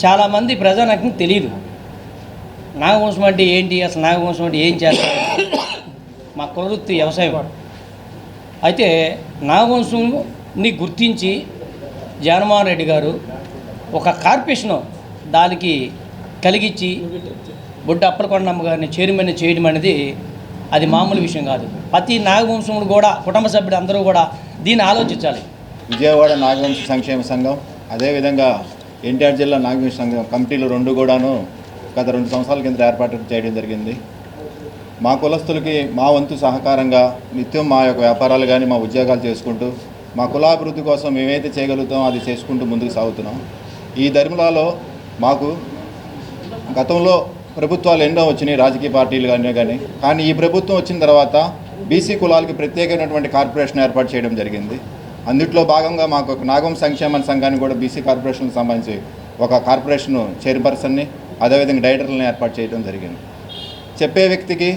చాలామంది ప్రజానికి తెలియదు. నాగవంశం అంటే ఏంటి, అసలు నాగవంశం అంటే ఏం చేస్తారు, మా కులవృత్తి వ్యవసాయం. అయితే నాగవంశంని గుర్తించి జగన్మోహన్ రెడ్డి గారు ఒక కార్పొరేషన్ దానికి కలిగించి బొడ్డు అప్పలకొండమ్మ గారిని చైర్మన్ చేయడం అనేది అది మామూలు విషయం కాదు. ప్రతి నాగవంశముడు కూడా, కుటుంబ సభ్యుడు అందరూ కూడా దీన్ని ఆలోచించాలి. విజయవాడ నాగవంశ సంక్షేమ సంఘం, అదేవిధంగా ఎన్టీఆర్ జిల్లా నాగవంశ సంఘం కమిటీలు 2 కూడాను గత 2 సంవత్సరాల కింద ఏర్పాటు చేయడం జరిగింది. మా కులస్తులకి మా వంతు సహకారంగా నిత్యం మా యొక్క వ్యాపారాలు కానీ, మా ఉద్యోగాలు చేసుకుంటూ మా కులాభివృద్ధి కోసం మేమైతే చేయగలుగుతామో అది చేసుకుంటూ ముందుకు సాగుతున్నాం. ఈ ధర్మలాలో మాకు గతంలో ప్రభుత్వాలు ఎన్నో వచ్చినాయి, రాజకీయ పార్టీలు కానీ ఈ ప్రభుత్వం వచ్చిన తర్వాత బీసీ కులాలకి ప్రత్యేకమైనటువంటి కార్పొరేషన్ ఏర్పాటు చేయడం జరిగింది. అందుట్లో భాగంగా మాకు ఒక నాగవంశ సంక్షేమ సంఘాన్ని కూడా బీసీ కార్పొరేషన్కి సంబంధించి ఒక కార్పొరేషన్ చైర్పర్సన్ని, అదేవిధంగా డైరెక్టర్లను ఏర్పాటు చేయడం జరిగింది. చెప్పే వ్యక్తికి,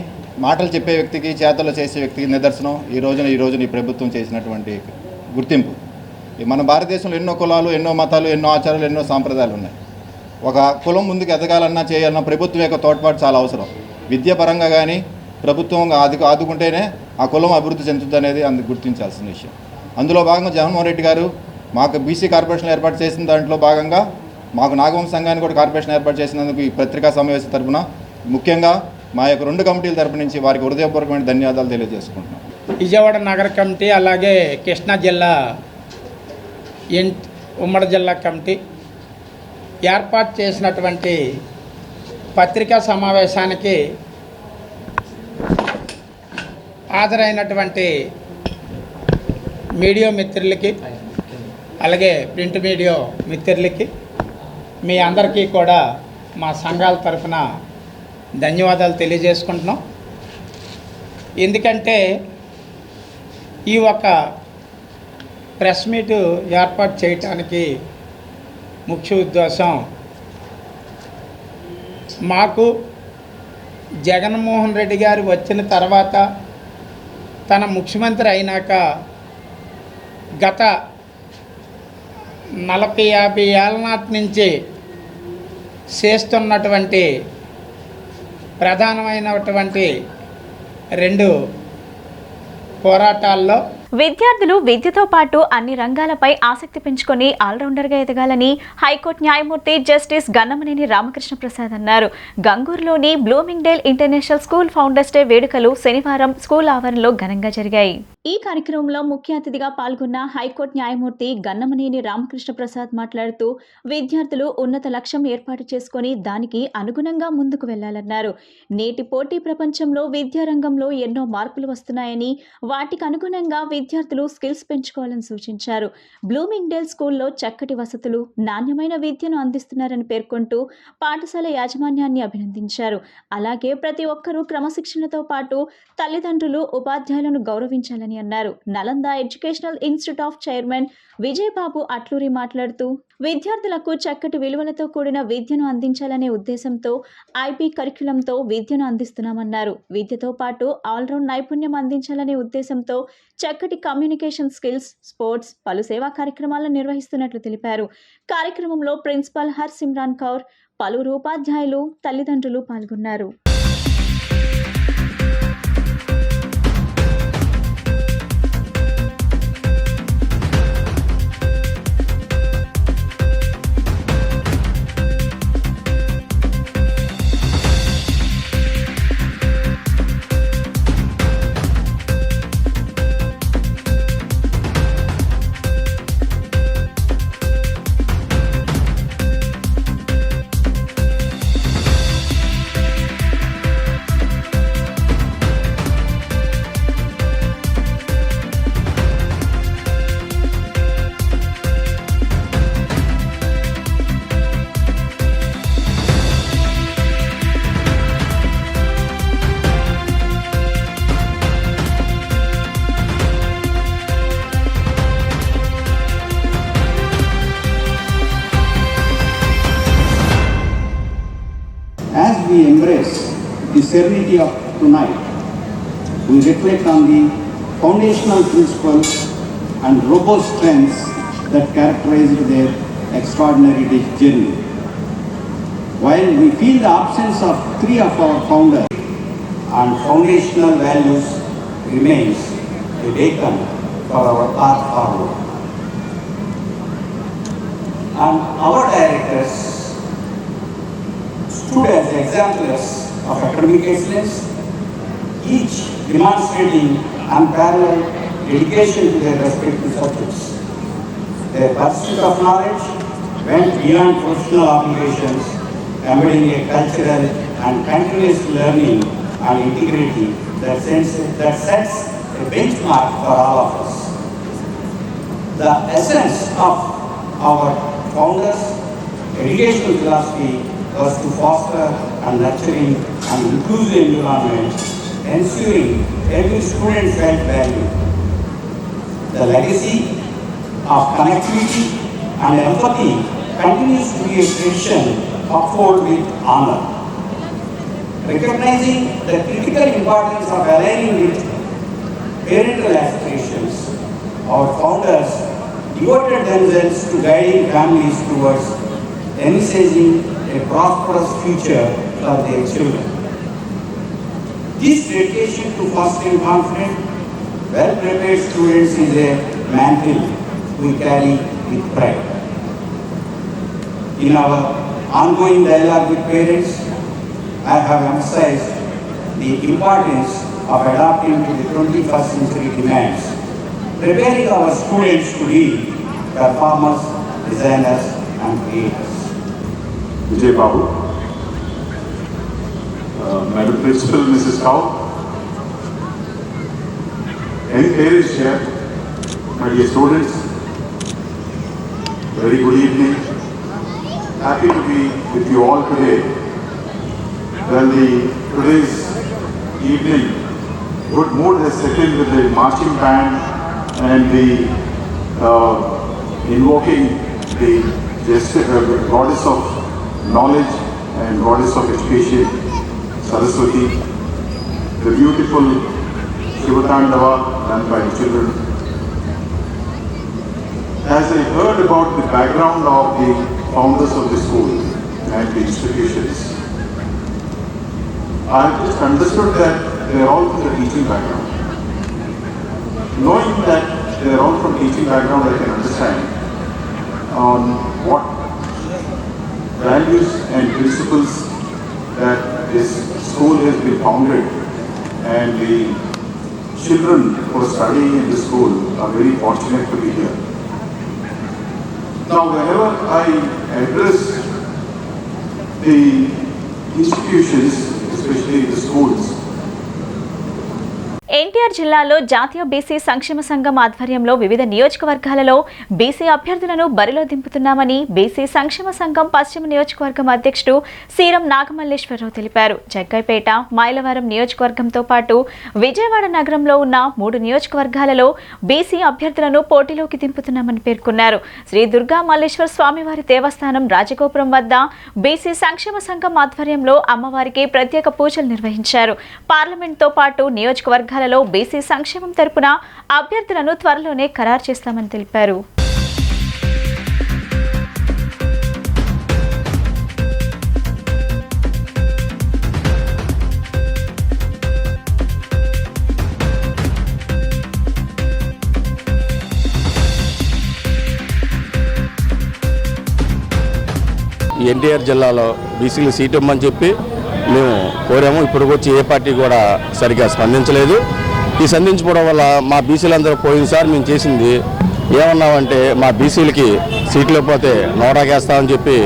మాటలు చెప్పే వ్యక్తికి, చేతలు చేసే వ్యక్తికి నిదర్శనం ఈ రోజున ఈ ప్రభుత్వం చేసినటువంటి గుర్తింపు. మన భారతదేశంలో ఎన్నో కులాలు, ఎన్నో మతాలు, ఎన్నో ఆచారాలు, ఎన్నో సాంప్రదాయాలు ఉన్నాయి. ఒక కులం ముందుకు ఎదగాలన్నా, చేయాలన్నా ప్రభుత్వం యొక్క తోడ్పాటు చాలా అవసరం. విద్యాపరంగా కానీ ప్రభుత్వం ఆదుకుంటేనే ఆ కులం అభివృద్ధి చెందుతుంది అనేది అందుకు గుర్తించాల్సిన విషయం. అందులో భాగంగా జగన్మోహన్ రెడ్డి గారు మాకు బీసీ కార్పొరేషన్ ఏర్పాటు చేసిన దాంట్లో భాగంగా మాకు నాగవంశ సంఘాన్ని కూడా కార్పొరేషన్ ఏర్పాటు చేసినందుకు ఈ పత్రికా సమావేశం తరఫున ముఖ్యంగా మా యొక్క 2 కమిటీల తరపు నుంచి వారికి హృదయపూర్వకమైన ధన్యవాదాలు తెలియజేసుకుంటున్నాం. విజయవాడ నగర కమిటీ, అలాగే కృష్ణా జిల్లా ఉమ్మడి జిల్లా కమిటీ ఏర్పాటు చేసినటువంటి పత్రికా సమావేశానికి హాజరైనటువంటి మీడియా మిత్రులకి, అలాగే ప్రింట్ మీడియా మిత్రులకి, మీ అందరికీ కూడా మా సంఘాల తరఫున ధన్యవాదాలు తెలియజేసుకుంటున్నాం. ఎందుకంటే ఈ ఒక ప్రెస్ మీటు ఏర్పాటు చేయటానికి ముఖ్య ఉద్దేశం మాకు జగన్మోహన్ రెడ్డి గారు వచ్చిన తర్వాత, తన ముఖ్యమంత్రి అయినాక గత 40-50 ఏళ్ళ నాటి నుంచి చేస్తున్నటువంటి ప్రధానమైనటువంటి 2 పోరాటాల్లో విద్యార్థులు విద్యతో పాటు అన్ని రంగాలపై ఆసక్తి పెంచుకొని ఆల్రౌండర్గా ఎదగాలని హైకోర్టు న్యాయమూర్తి జస్టిస్ గన్నమనేని రామకృష్ణ ప్రసాద్ అన్నారు. గంగూరులోని Bloomingdale international school founders day వేడుకలు శనివారం స్కూల్ ఆవరణలో ఘనంగా జరిగాయి. ఈ కార్యక్రమంలో ముఖ్య అతిథిగా పాల్గొన్న హైకోర్టు న్యాయమూర్తి గన్నమనేని రామకృష్ణ ప్రసాద్ మాట్లాడుతూ విద్యార్థులు ఉన్నత లక్ష్యం ఏర్పాటు చేసుకుని దానికి అనుగుణంగా ముందుకు వెళ్లాలన్నారు. నేటి పోటీ ప్రపంచంలో విద్యారంగంలో ఎన్నో మార్పులు వస్తున్నాయని వాటికి అనుగుణంగా విద్యార్థులు స్కిల్స్ పెంచుకోవాలని సూచించారు. బ్లూమింగ్డేల్ స్కూల్లో చక్కటి వసతులు, నాణ్యమైన విద్యను అందిస్తున్నారని పేర్కొంటూ పాఠశాల యాజమాన్యాన్ని అభినందించారు. అలాగే ప్రతి ఒక్కరూ క్రమశిక్షణతో పాటు తల్లిదండ్రులు, ఉపాధ్యాయులను గౌరవించాలని అన్నారు. Nalanda educational institute of chairman Vijaya Babu Atluri మాట్లాడుతూ విద్యార్థులకు చక్కటి విలువలతో కూడిన విద్యను అందించాలనే ఉద్దేశంతో ఐబీ కరిక్యులంతో విద్యను అందిస్తున్నామన్నారు. విద్యతో పాటు ఆల్రౌండ్ నైపుణ్యం అందించాలనే ఉద్దేశంతో చక్కటి కమ్యూనికేషన్ స్కిల్స్, స్పోర్ట్స్, పలు సేవా కార్యక్రమాలను నిర్వహిస్తున్నట్లు తెలిపారు. కార్యక్రమంలో ప్రిన్సిపల్ హర్ సిమ్రాన్ కౌర్, పలువురు ఉపాధ్యాయులు, తల్లిదండ్రులు పాల్గొన్నారు. As we embrace the serenity of tonight, we reflect on the foundational principles and robust strengths that characterized their extraordinary journey. While we feel the absence of three of our founders, and foundational values remains a beacon for our path forward. And our directors stood as examples of academic excellence, each demonstrating unparalleled dedication to their respective subjects. Their pursuit of knowledge went beyond professional obligations, embedding a cultural and continuous learning and integrity that sets a benchmark for all of us. The essence of our founders' educational philosophy was to foster a nurturing and inclusive environment, ensuring every student felt valued. The legacy of connectivity and empathy continues to be a tradition upheld with honor. Recognizing the critical importance of aligning with parental aspirations, our founders devoted themselves to guiding families towards envisaging a prosperous future for their children. This dedication to fostering confident, well-prepared students is a mantle we carry with pride. In our ongoing dialogue with parents, I have emphasized the importance of adapting to the 21st century demands, preparing our students to be performers, designers, and creators. Vijay Babu, Madam Principal Mrs. Cow, and parents here, my dear students, very good evening. Happy to be with you all today. Well, today's evening, good mood has set in with the marching band and the invoking the goddess of knowledge and goddess of education, Saraswati, the beautiful Shivatandava done by children. As I heard about the background of the founders of the school and the institutions, I just understood that they are all from the teaching background. knowing that they are all from teaching background, I can understand on what values and principles that this school has been founded, and the children who are studying in this school are very fortunate to be here. Now, whenever I address the institutions, especially the schools, NTR జిల్లాలో జాతీయ BC సంక్షేమ సంఘం ఆధ్వర్యంలో వివిధ నియోజకవర్గాలలో BC అభ్యర్థులను బరిలో దింపుతున్నామని BC సంక్షేమ సంఘం పశ్చిమ నియోజకవర్గం అధ్యక్షుడు సీరం నాగమల్లేశ్వరరావు తెలిపారు. జగ్గైపేట, మైలవరం నియోజకవర్గంతో పాటు విజయవాడ నగరంలో ఉన్న 3 నియోజకవర్గాలలో బీసీ అభ్యర్థులను పోటీలోకి దింపుతున్నామని పేర్కొన్నారు. శ్రీ దుర్గా మల్లేశ్వర స్వామివారి దేవస్థానం రాజగోపురం వద్ద బీసీ సంక్షేమ సంఘం ఆధ్వర్యంలో అమ్మవారికి ప్రత్యేక పూజలు నిర్వహించారు. పార్లమెంట్తో పాటు నియోజకవర్గాలలో బీసీ సంక్షేమం తరపున అభ్యర్థులను త్వరలోనే ఖరారు చేస్తామని తెలిపారు. ఎన్టీఆర్ జిల్లాలో బీసీలు సీటు ఇవ్వమని చెప్పి మేము కోరాము. ఇప్పుడు వచ్చి ఏ పార్టీ కూడా సరిగ్గా స్పందించలేదు. ఈ స్పందించుకోవడం వల్ల మా బీసీలందరూ పోయినసారి మేము చేసింది ఏమన్నామంటే, మా బీసీలకి సీట్లు ఇవ్వకపోతే నోరాకేస్తామని చెప్పి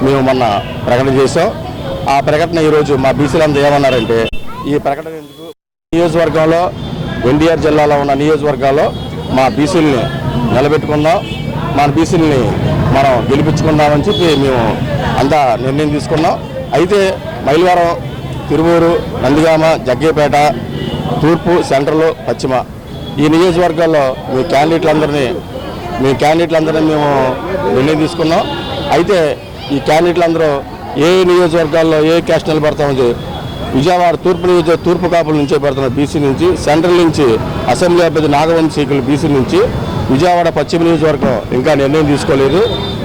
మేము మొన్న ప్రకటన చేసాం. ఆ ప్రకటన ఈరోజు మా బీసీలందరూ ఏమన్నారంటే, ఈ ప్రకటన ఎందుకు, నియోజకవర్గంలో ఎన్టీఆర్ జిల్లాలో ఉన్న నియోజకవర్గాల్లో మా బీసీలని నిలబెట్టుకుందాం, మన బీసీలని మనం గెలిపించుకుందామని చెప్పి మేము అంతా నిర్ణయం తీసుకున్నాం. అయితే మైలవరం, తిరువూరు, నందిగామ, జగ్గేపేట, తూర్పు, సెంట్రల్, పశ్చిమ ఈ నియోజకవర్గాల్లో మీ క్యాండిడేట్లందరినీ మేము నిర్ణయం తీసుకున్నాం. అయితే ఈ క్యాండిడేట్లందరూ ఏ నియోజకవర్గాల్లో ఏ క్యాస్ట్ నిలబడతామని విజయవాడ తూర్పు కాపుల నుంచే పెడుతున్నారు బీసీ నుంచి, సెంట్రల్ నుంచి అసెంబ్లీ అభ్యర్థి నాగవంశీకులు బీసీ నుంచి, విజయవాడ పశ్చిమ నియోజకవర్గం ఇంకా నిర్ణయం తీసుకోలేదు.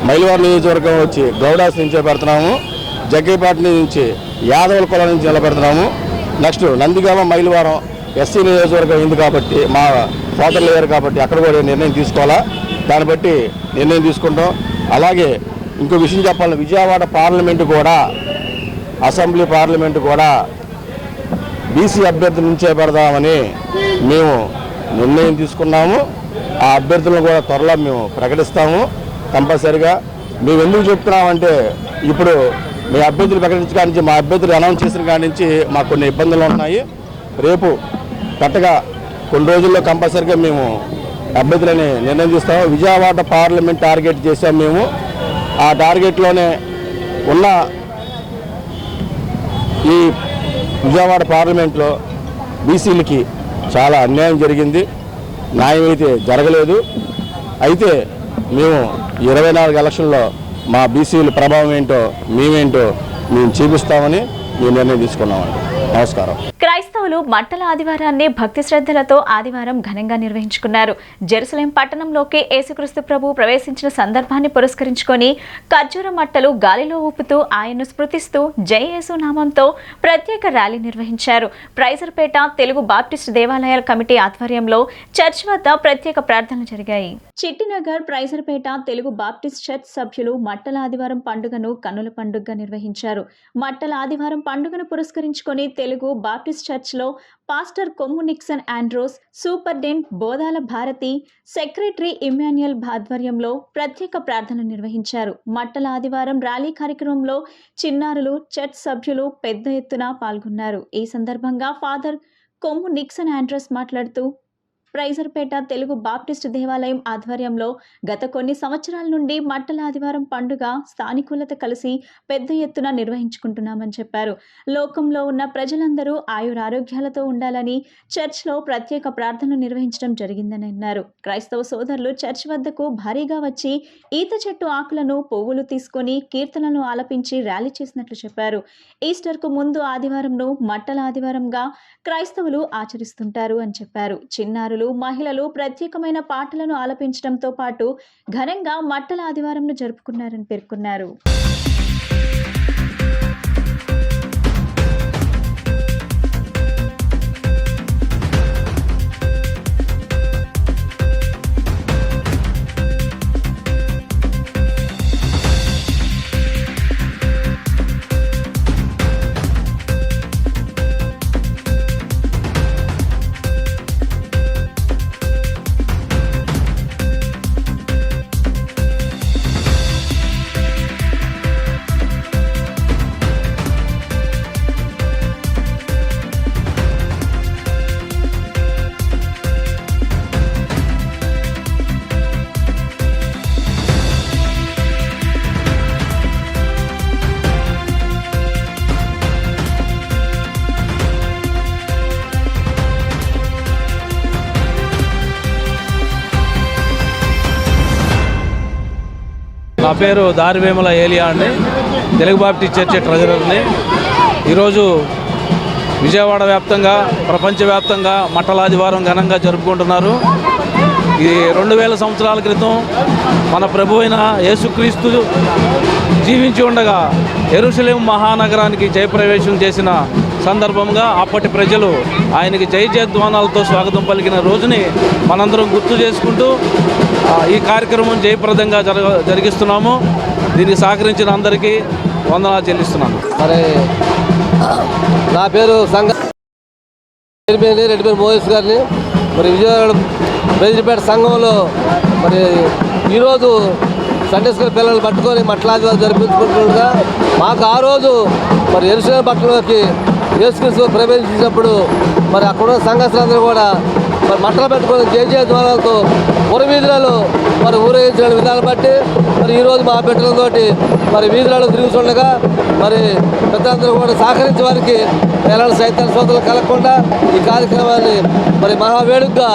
మైలవరం నియోజకవర్గం వచ్చి గౌడాస్ నుంచే పెడుతున్నాము, జగ్గేపేట నుంచి యాదవుల కులం నుంచి నిలబెడుతున్నాము. నెక్స్ట్ నందిగామ, మైలవరం ఎస్సీ నియోజకవర్గం ఉంది కాబట్టి, మా సోదరులు లేరు కాబట్టి అక్కడ కూడా నిర్ణయం తీసుకోవాలా, దాన్ని బట్టి నిర్ణయం తీసుకుంటాం. అలాగే ఇంకో విషయం చెప్పాలి, విజయవాడ పార్లమెంటు కూడా, అసెంబ్లీ పార్లమెంటు కూడా బీసీ అభ్యర్థి నుంచే పెడదామని మేము నిర్ణయం తీసుకున్నాము. ఆ అభ్యర్థులను కూడా త్వరలో మేము ప్రకటిస్తాము కంపల్సరిగా. మేము ఎందుకు చెప్తున్నామంటే, ఇప్పుడు మీ అభ్యర్థులు ప్రకటించగా నుంచి, మా అభ్యర్థులు అనౌన్స్ చేసిన కాడి నుంచి మాకు కొన్ని ఇబ్బందులు ఉన్నాయి. రేపు కరెక్ట్గా కొన్ని రోజుల్లో కంపల్సరిగా మేము అభ్యర్థులని నిర్ణయం తీస్తాము. విజయవాడ పార్లమెంట్ టార్గెట్ చేసాం మేము. ఆ టార్గెట్లోనే ఉన్న ఈ విజయవాడ పార్లమెంట్లో బీసీలకి చాలా అన్యాయం జరిగింది, న్యాయం అయితే జరగలేదు. అయితే మేము 24 ఎలక్షన్లో మా బీసీల ప్రభావం ఏంటో మేము చూపిస్తామని మేము నిర్ణయం తీసుకున్నామండి. నమస్కారం. క్రైస్తవులు మట్టల ఆదివారాన్ని భక్తి శ్రద్ధలతో ఆదివారం ఘనంగా నిర్వహించుకున్నారు. జెరూసలేం పట్టణంలోకి యేసుక్రీస్తు ప్రభు ప్రవేశించిన సందర్భాన్ని పురస్కరించుకొని ఖర్జూర మట్టలు గాలిలో ఊపుతూ ఆయన్ను స్మృతిస్తూ జై యేసు నామంతో ప్రత్యేక ర్యాలీ నిర్వహించారు. ప్రైజర్పేట తెలుగు బాప్టిస్ట్ దేవాలయాల కమిటీ ఆధ్వర్యంలో చర్చ్ వద్ద ప్రత్యేక ప్రార్థనలు జరిగాయి. చిట్టినగర్ ప్రైజర్పేట తెలుగు బాప్టిస్ట్ చర్చ్ సభ్యులు మట్టల ఆదివారం పండుగను కన్నుల పండుగగా నిర్వహించారు. మట్టల ఆదివారం పండుగను పురస్కరించుకొని తెలుగు బాప్టిస్ట్ చర్చ్లో pastor Kommu Nixon Andrews, superintendent Bodhala Bharathi, secretary Emmanuel ఆధ్వర్యంలో ప్రత్యేక ప్రార్థనలు నిర్వహించారు. మట్టల ఆదివారం ర్యాలీ కార్యక్రమంలో చిన్నారులు, చర్చ్ సభ్యులు పెద్ద ఎత్తున పాల్గొన్నారు. ఈ సందర్భంగా ఫాదర్ కొమ్ము నిక్సన్ ఆండ్రోస్ మాట్లాడుతూ, ప్రైజర్పేట తెలుగు బాప్టిస్ట్ దేవాలయం ఆధ్వర్యంలో గత కొన్ని సంవత్సరాల నుండి మట్టల ఆదివారం పండుగ స్థానికులతో కలిసి పెద్ద ఎత్తున నిర్వహించుకుంటున్నామని చెప్పారు. లోకంలో ఉన్న ప్రజలందరూ ఆయురారోగ్యాలతో ఉండాలని చర్చ్లో ప్రత్యేక ప్రార్థనలు నిర్వహించడం జరిగిందని అన్నారు. క్రైస్తవ సోదరులు చర్చ్ వద్దకు భారీగా వచ్చి ఈత చెట్టు ఆకులను, పువ్వులు తీసుకొని కీర్తనలను ఆలపించి ర్యాలీ చేసినట్లు చెప్పారు. ఈస్టర్కు ముందు ఆదివారంను మట్టల ఆదివారంగా క్రైస్తవులు ఆచరిస్తుంటారు అని చెప్పారు. చిన్నారులు, మహిళలు ప్రత్యేకమైన పాటలను ఆలపించడంతో పాటు ఘనంగా మట్టల ఆదివారంను జరుపుకున్నారని పేర్కొన్నారు. నా పేరు దారివేముల ఏలియా అండి, తెలుగు బాప్టిస్ట్ చర్చి ట్రెజరర్ని. ఈరోజు విజయవాడ వ్యాప్తంగా, ప్రపంచవ్యాప్తంగా మట్టల ఆదివారం ఘనంగా జరుపుకుంటున్నారు. ఈ 2000 సంవత్సరాల క్రితం మన ప్రభు అయిన యేసుక్రీస్తు జీవించి ఉండగా యెరూషలేము మహానగరానికి జయప్రవేశం చేసిన సందర్భంగా అప్పటి ప్రజలు ఆయనకి జయధ్వానాలతో స్వాగతం పలికిన రోజుని మనందరం గుర్తు చేసుకుంటూ ఈ కార్యక్రమం జయప్రదంగా జరిగిస్తున్నాము. దీనికి సహకరించిన అందరికీ వందనాలు చెల్లిస్తున్నాను. మరి నా పేరు రెడ్డిపేట మోహేష్ గారిని. మరి విజయవాడ బెదిరిపేట సంఘంలో మరి ఈరోజు సండే స్కూల్ పిల్లలు పట్టుకొని మట్లాదివారం జరిపించుకుంటుండగా మాకు ఆ రోజు మరి యెరూషలేము పట్టణంలోకి యేసుక్రీస్తు ప్రవేశించినప్పుడు మరి అక్కడ సంఘస్థులందరూ కూడా మరి మట్టలు పెట్టుకొని జయధ్వానాలతో వీధులలో మరి ఊరేగించిన విధానం బట్టి మరి ఈరోజు మా బిడ్డలతోటి మరి వీధులలో తిరుగుతుండగా మరి పెద్దలందరూ కూడా సహకరించి వారికి ఎలాంటి సైతాన్ సోదరులు కలగకుండా ఈ కార్యక్రమాన్ని మరి మహావేడుకగా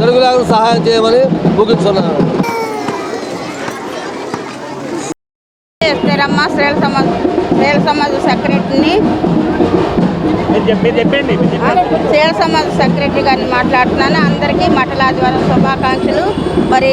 జరుగులాగా సహాయం చేయమని ముగించున్నాను. స్త్రీల సమాజ సెక్రటరీని స్త్రీల సమాజ సెక్రటరీ గారిని మాట్లాడుతున్నాను. అందరికీ మట్టల ఆదివారం శుభాకాంక్షలు. మరి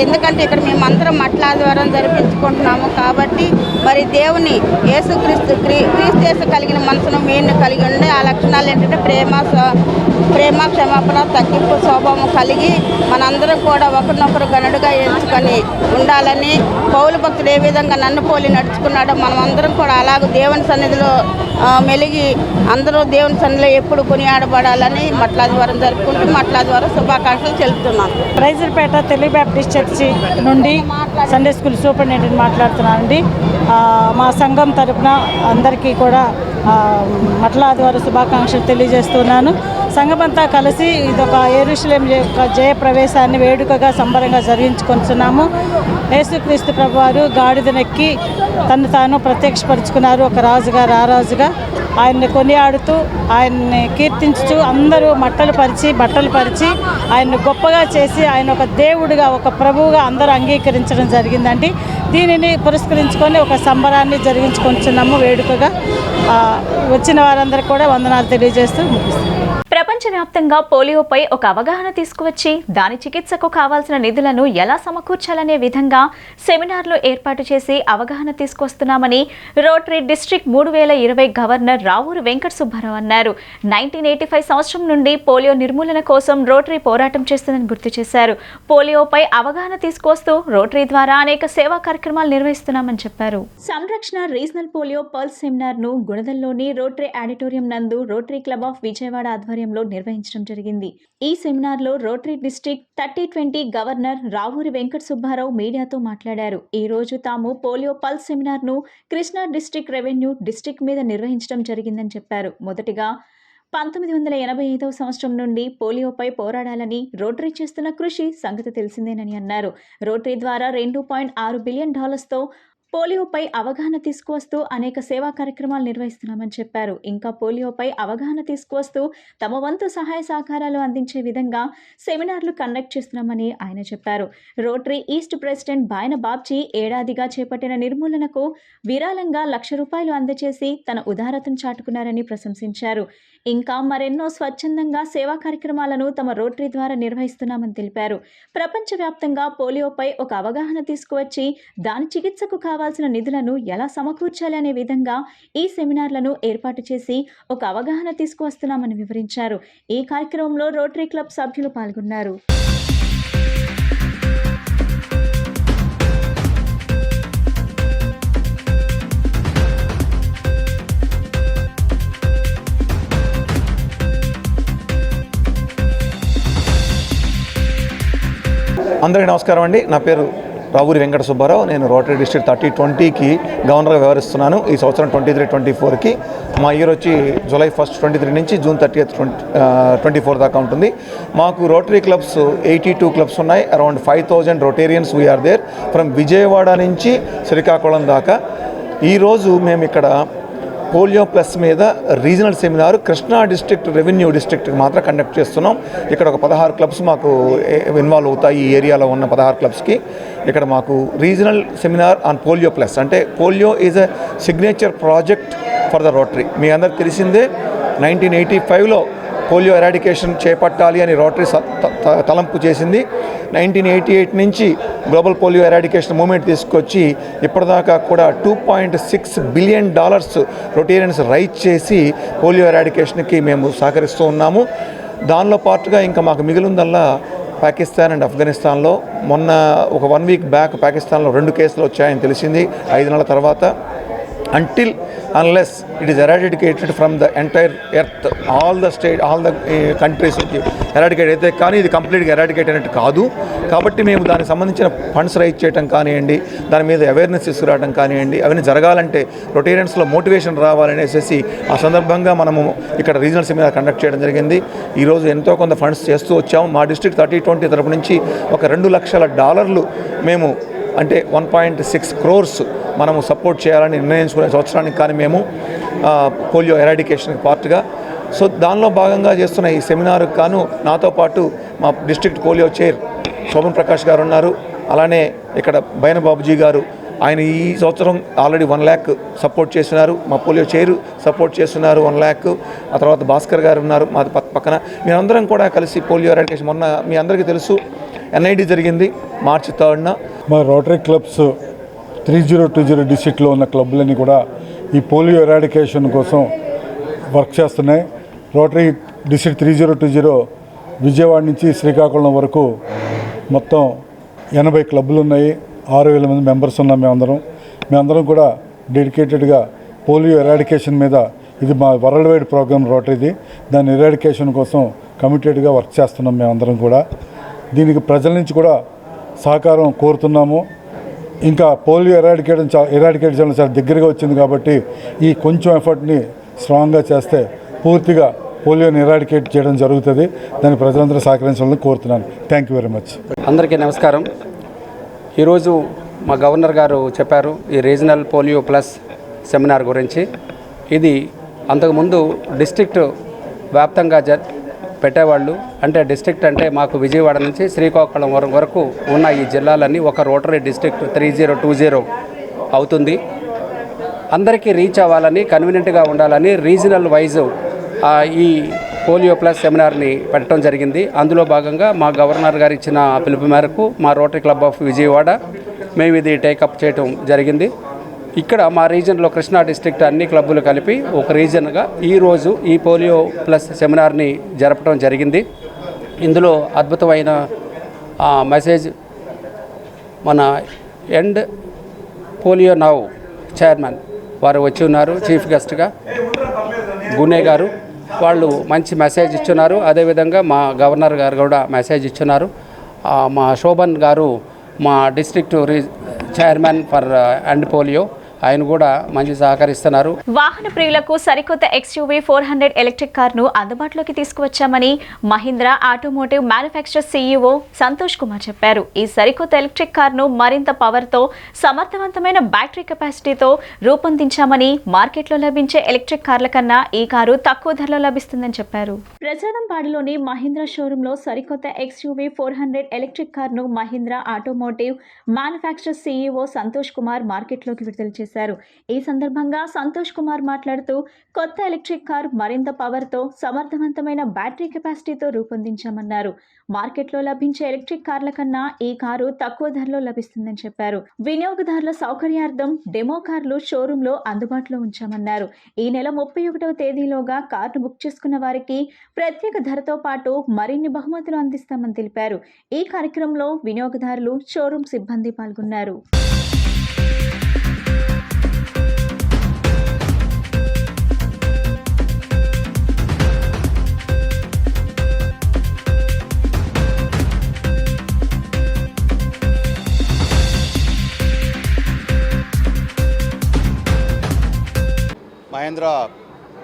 ఎందుకంటే ఇక్కడ మేము అందరం మట్టల ఆదివారం జరిపించుకుంటున్నాము కాబట్టి మరి దేవుని యేసుక్రీస్తు క్రీస్తు కలిగిన మనసును మేము కలిగి ఉండి ఆ లక్షణాలు ఏంటంటే ప్రేమ క్షమాపణ తగ్గింపు స్వభావం కలిగి మనందరం కూడా ఒకరినొకరు గనుడుగా ఎంచుకొని ఉండాలని, పౌలు భక్తుడు ఏ విధంగా నన్ను పోలి నడుచుకున్నాడో మనం అందరం కూడా అలాగ దేవుని సన్నిధిలో మెలిగి అందరూ దేవుని సన్నిధిలో ఎప్పుడు కొనియాడబడాలని మట్టల ఆదివారం జరుపుకుంటూ మట్టల ఆదివారం శుభాకాంక్షలు తెలుపుతున్నాను. రైజర్పేట తెలుగు బాప్టిస్ట్ చర్చి నుండి సండే స్కూల్ సూపరింటెండెంట్ మాట్లాడుతున్నానండి. మా సంఘం తరపున అందరికీ కూడా మట్టల ఆదివారం శుభాకాంక్షలు తెలియజేస్తున్నాను. సంఘమంతా కలిసి ఇదొక యెరూషలేము యొక్క జయప్రవేశాన్ని వేడుకగా సంబరంగా జరిగించుకుంటున్నాము. యేసుక్రీస్తు ప్రభువారు గాడిదనెక్కి తను తాను ప్రత్యక్షపరుచుకున్నారు. ఒక రాజుగా రారాజుగా ఆయన్ని కొనియాడుతూ ఆయన్ని కీర్తించుతూ అందరూ బట్టలు పరిచి ఆయన్ని గొప్పగా చేసి ఆయన ఒక దేవుడిగా, ఒక ప్రభువుగా అందరూ అంగీకరించడం జరిగిందండి. దీనిని పురస్కరించుకొని ఒక సంబరాన్ని జరిగించుకుంటున్నాము వేడుకగా. వచ్చిన వారందరికీ కూడా వందనాలు తెలియజేస్తూ ముగిస్తున్నాము. ప్రపంచవ్యాప్తంగా పోలియోపై ఒక అవగాహన తీసుకువచ్చి దాని చికిత్సకు కావాల్సిన నిధులను ఎలా సమకూర్చాలనే విధంగా సెమినార్లు ఏర్పాటు చేసి అవగాహన తీసుకొస్తున్నామని Rotary district 3020 governor Ravuri Venkata Subbarao అన్నారు. 1985 సంవత్సరం నుండి పోలియో నిర్మూలన కోసం రోటరీ పోరాటం చేస్తుందని గుర్తు చేశారు. పోలియోపై అవగాహన తీసుకొస్తూ రోటరీ ద్వారా అనేక సేవా కార్యక్రమాలు నిర్వహిస్తున్నామని చెప్పారు. సంరక్షణ రీజనల్ పోలియో పల్స్ సెమినార్ ను గుణదల్లోని రోటరీ ఆడిటోరియం నందు రోటరీ క్లబ్ ఆఫ్ విజయవాడ ఆధ్వర్యంలో నిర్వహించడం జరిగింది. ఈ సెమినార్ లో rotary district 3020 governor Ravuri Venkata Subbarao మీడియాతో మాట్లాడారు. ఈ రోజు తాము పోలియో పల్స్ సెమినార్ ను కృష్ణా డిస్ట్రిక్ట్ రెవెన్యూ డిస్ట్రిక్ట్ మీద నిర్వహించడం జరిగిందని చెప్పారు. మొదటిగా 1985 సంవత్సరం నుండి పోలియోపై పోరాడాలని రోటరీ చేస్తున్న కృషి సంగతి తెలిసిందేనని అన్నారు. రోటరీ ద్వారా $2.6 బిలియన్ తో పోలియోపై అవగాహన తీసుకువస్తూ అనేక సేవా కార్యక్రమాలు నిర్వహిస్తున్నామని చెప్పారు. ఇంకా పోలియోపై అవగాహన తీసుకువస్తూ తమ వంతు సహాయ సహకారాలు అందించే విధంగా సెమినార్లు కండక్ట్ చేస్తున్నామని ఆయన చెప్పారు. రోటరీ ఈస్ట్ ప్రెసిడెంట్ బాయన బాబ్జీ ఏడాదిగా చేపట్టిన నిర్మూలనకు విరాళంగా ₹1,00,000 అందజేసి తన ఉదారతను చాటుకున్నారని ప్రశంసించారు. ఇంకా మరెన్నో స్వచ్ఛందంగా సేవా కార్యక్రమాలను తమ రోటరీ ద్వారా నిర్వహిస్తున్నామని తెలిపారు. ప్రపంచవ్యాప్తంగా పోలియోపై ఒక అవగాహన తీసుకువచ్చి దాని చికిత్సకు కావాల్సిన నిధులను ఎలా సమకూర్చాలి అనే విధంగా ఈ సెమినార్లను ఏర్పాటు చేసి ఒక అవగాహన తీసుకువస్తున్నామని వివరించారు. ఈ కార్యక్రమంలో రోటరీ క్లబ్ సభ్యులు పాల్గొన్నారు. అందరికీ నమస్కారం అండి. నా పేరు రావూరి వెంకట సుబ్బారావు. నేను రోటరీ డిస్ట్రిక్ట్ 3020కి గవర్నర్గా వ్యవహరిస్తున్నాను. ఈ సంవత్సరం 23-24కి. మా ఇయర్ వచ్చి జూలై 1, 23 నుంచి జూన్ 30, 24 దాకా ఉంటుంది. మాకు రోటరీ క్లబ్స్ 82 క్లబ్స్ ఉన్నాయి. Around 5,000 Rotarians we are there from Vijayawada నుంచి శ్రీకాకుళం దాకా. ఈరోజు మేము ఇక్కడ పోలియో ప్లస్ మీద regional seminar Krishna district revenue డిస్ట్రిక్ట్కి మాత్రం కండక్ట్ చేస్తున్నాం. ఇక్కడ ఒక 16 క్లబ్స్ మాకు ఇన్వాల్వ్ అవుతాయి. ఈ ఏరియాలో ఉన్న 16 క్లబ్స్కి ఇక్కడ మాకు regional seminar on polio plus. అంటే polio is a signature project for the Rotary. మీ అందరికి తెలిసిందే 1985లో పోలియో ఎరాడికేషన్ చేపట్టాలి అని రోటరీ తలంపు చేసింది. 1988 నుంచి గ్లోబల్ పోలియో ఎరాడికేషన్ మూవ్మెంట్ తీసుకొచ్చి ఇప్పటిదాకా కూడా $2.6 బిలియన్ రొటేరియన్స్ రైజ్ చేసి పోలియో ఎరాడికేషన్కి మేము సహకరిస్తూ ఉన్నాము. దానిలో పాటుగా ఇంకా మాకు మిగిలిందల్లా పాకిస్తాన్ అండ్ ఆఫ్ఘనిస్తాన్లో మొన్న ఒక 1 వీక్ బ్యాక్ పాకిస్తాన్లో 2 కేసులు వచ్చాయని తెలిసింది 5 నెలల తర్వాత. until unless it is eradicated from the entire earth, all the countries eradicate అయితే కానీ ఇది కంప్లీట్గా ఎరాడికేట్ అయినట్టు కాదు. కాబట్టి మేము దానికి సంబంధించిన ఫండ్స్ రైజ్ చేయడం కానివ్వండి, దాని మీద అవేర్నెస్ తీసుకురావడం కానివ్వండి, అవన్నీ జరగాలంటే రొటేరియన్స్లో మోటివేషన్ రావాలనేసి ఆ సందర్భంగా మనము ఇక్కడ రీజనల్ సెమినార్ కండక్ట్ చేయడం జరిగింది. ఈరోజు ఎంతో కొంత ఫండ్స్ చేస్తూ వచ్చాము. మా డిస్ట్రిక్ట్ 3020 తరపు నుంచి ఒక $2 లక్షల మేము అంటే 1.6 crores మనము సపోర్ట్ చేయాలని నిర్ణయించుకునే సంవత్సరానికి కానీ మేము పోలియో ఎరాడికేషన్ పార్ట్గా. సో దానిలో భాగంగా చేస్తున్న ఈ సెమినార్కి కాను నాతో పాటు మా district polio chair Shobhan Prakash గారు ఉన్నారు. అలానే ఇక్కడ బైన బాబుజీ గారు, ఆయన ఈ సంవత్సరం ఆల్రెడీ 1 lakh సపోర్ట్ చేస్తున్నారు. మా పోలియో చైర్ సపోర్ట్ చేస్తున్నారు 1 lakh. ఆ తర్వాత భాస్కర్ గారు ఉన్నారు మా పక్కన. మేమందరం కూడా కలిసి పోలియో ఎరాడికేషన్ మొన్న మీ అందరికీ తెలుసు NID జరిగింది March 3rd. మా రోటరీ క్లబ్స్ 3020 డిస్ట్రిక్ట్లో ఉన్న క్లబ్లన్నీ కూడా ఈ పోలియో ఎరాడికేషన్ కోసం వర్క్ చేస్తున్నాయి. రోటరీ డిస్ట్రిక్ట్ 3020 విజయవాడ నుంచి శ్రీకాకుళం వరకు మొత్తం 80 క్లబ్లు ఉన్నాయి. 6000 మంది మెంబర్స్ ఉన్నాం. మేమందరం కూడా డెడికేటెడ్గా పోలియో ఎరాడికేషన్ మీద, ఇది మా వరల్డ్ వైడ్ ప్రోగ్రామ్ రోటరీది, దాని ఎరాడికేషన్ కోసం కమిటెడ్గా వర్క్ చేస్తున్నాం. మేమందరం కూడా దీనికి ప్రజల నుంచి కూడా సహకారం కోరుతున్నాము. ఇంకా పోలియో ఎరాడికేట్ చేయడం చాలా దగ్గరగా వచ్చింది కాబట్టి ఈ కొంచెం ఎఫర్ట్ని స్ట్రాంగ్గా చేస్తే పూర్తిగా పోలియోని ఎరాడికేట్ చేయడం జరుగుతుంది. దాన్ని ప్రజలందరూ సహకరించాలని కోరుతున్నాను. Thank you very much. అందరికీ నమస్కారం. ఈరోజు మా గవర్నర్ గారు చెప్పారు ఈ రీజనల్ పోలియో ప్లస్ సెమినార్ గురించి. ఇది అంతకుముందు డిస్ట్రిక్ట్ వ్యాప్తంగా పెట్టేవాళ్ళు. అంటే డిస్ట్రిక్ట్ అంటే మాకు విజయవాడ నుంచి శ్రీకాకుళం వరకు ఉన్న ఈ జిల్లాలన్నీ ఒక రోటరీ డిస్ట్రిక్ట్ 3020 అవుతుంది. అందరికీ రీచ్ అవ్వాలని, కన్వీనియంట్గా ఉండాలని రీజనల్ వైజ్ ఈ పోలియో ప్లస్ సెమినార్ని పెట్టడం జరిగింది. అందులో భాగంగా మా గవర్నర్ గారు ఇచ్చిన పిలుపు మేరకు మా రోటరీ క్లబ్ ఆఫ్ విజయవాడ మేము ఇది టేకప్ చేయడం జరిగింది. ఇక్కడ మా రీజన్లో కృష్ణా డిస్ట్రిక్ట్ అన్ని క్లబ్బులు కలిపి ఒక రీజన్గా ఈరోజు ఈ పోలియో ప్లస్ సెమినార్ని జరపడం జరిగింది. ఇందులో అద్భుతమైన మెసేజ్ మన ఎండ్ పోలియో నౌ చైర్మన్ వారు వచ్చి ఉన్నారు. చీఫ్ గెస్ట్గా గునే గారు వాళ్ళు మంచి మెసేజ్ ఇచ్చున్నారు. అదేవిధంగా మా గవర్నర్ గారు కూడా మెసేజ్ ఇచ్చున్నారు. మా శోభన్ గారు మా district chairman for end polio, ఆయన కూడా మంచి సహకరిస్తున్నారు. వాహన ప్రియులకు సరికొత్త XUV 400 ఎలక్ట్రిక్ కార్ను అందుబాటులోకి తీసుకువచ్చామని Mahindra automotive manufacture CEO Santosh Kumar చెప్పారు. ఈ సరికొత్త ఎలక్ట్రిక్ కార్ను మరింత పవర్తో, సమర్థవంతమైన బ్యాటరీ కెపాసిటీతో రూపొందించామని, మార్కెట్లో లభించే ఎలక్ట్రిక్ కార్ల కన్నా ఈ కారు తక్కువ ధరలో లభిస్తుందని చెప్పారు. ప్రజాదంపాడిలోని మహీంద్రా షోరూంలో సరికొత్త XUV 400 ఎలక్ట్రిక్ కార్ను Mahindra automotive manufacture CEO Santosh Kumar మార్కెట్లోకి విడుదల చేశారు. ఈ సందర్భంగా సంతోష్ కుమార్ మాట్లాడుతూ కొత్త ఎలక్ట్రిక్ కార్ మరింత పవర్తో, సమర్థవంతమైన బ్యాటరీ కెపాసిటీతో రూపొందించామన్నారు. మార్కెట్లో లభించే ఎలక్ట్రిక్ కార్ల కన్నా ఈ కారు తక్కువ ధరలో లభిస్తుందని చెప్పారు. వినియోగదారుల సౌకర్యార్థం డెమో కార్లు షోరూంలో అందుబాటులో ఉంచామన్నారు. ఈ నెల 31వ తేదీలోగా కార్ను బుక్ చేసుకున్న వారికి ప్రత్యేక ధరతో పాటు మరిన్ని బహుమతులు అందిస్తామని తెలిపారు. ఈ కార్యక్రమంలో వినియోగదారులు, షోరూం సిబ్బంది పాల్గొన్నారు. మహేంద్ర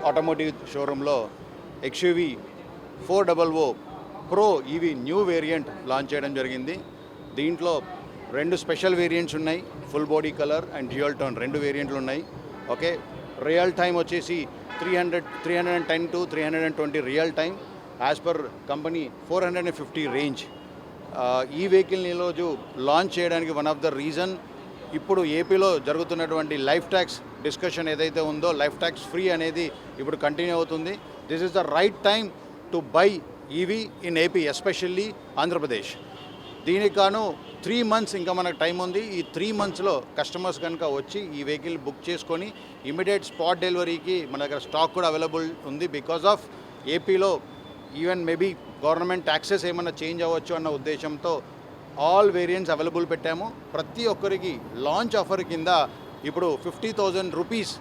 ఆటోమోటివ్ షోరూంలో XUV 400 Pro EV new variant launch చేయడం జరిగింది. దీంట్లో 2 స్పెషల్ వేరియంట్స్ ఉన్నాయి, full body colour and dual tone 2 వేరియంట్లు ఉన్నాయి. ఓకే, రియల్ టైం వచ్చేసి 310 to 320 real time, as per company 450 range. ఈ వెహికల్ని ఈరోజు లాంచ్ చేయడానికి వన్ ఆఫ్ ద రీజన్ ఇప్పుడు ఏపీలో జరుగుతున్నటువంటి లైఫ్ ట్యాక్స్ డిస్కషన్ ఏదైతే ఉందో, లైఫ్ ట్యాక్స్ ఫ్రీ అనేది ఇప్పుడు కంటిన్యూ అవుతుంది. This is the right time to buy EV in AP, especially Andhra Pradesh. దీనికి గాను 3 months ఇంకా మనకు టైం ఉంది. ఈ 3 monthsలో కస్టమర్స్ కనుక వచ్చి ఈ వెహికల్ బుక్ చేసుకొని ఇమీడియట్ స్పాట్ డెలివరీకి మన దగ్గర స్టాక్ కూడా అవైలబుల్ ఉంది. బికాజ్ ఆఫ్ ఏపీలో ఈవెన్ మేబీ గవర్నమెంట్ ట్యాక్సెస్ ఏమైనా చేంజ్ అవ్వచ్చు అన్న ఉద్దేశంతో ఆల్ వేరియంట్స్ అవైలబుల్ పెట్టాము. ప్రతి ఒక్కరికి లాంచ్ ఆఫర్ కింద ఇప్పుడు 50,000 రూపీస్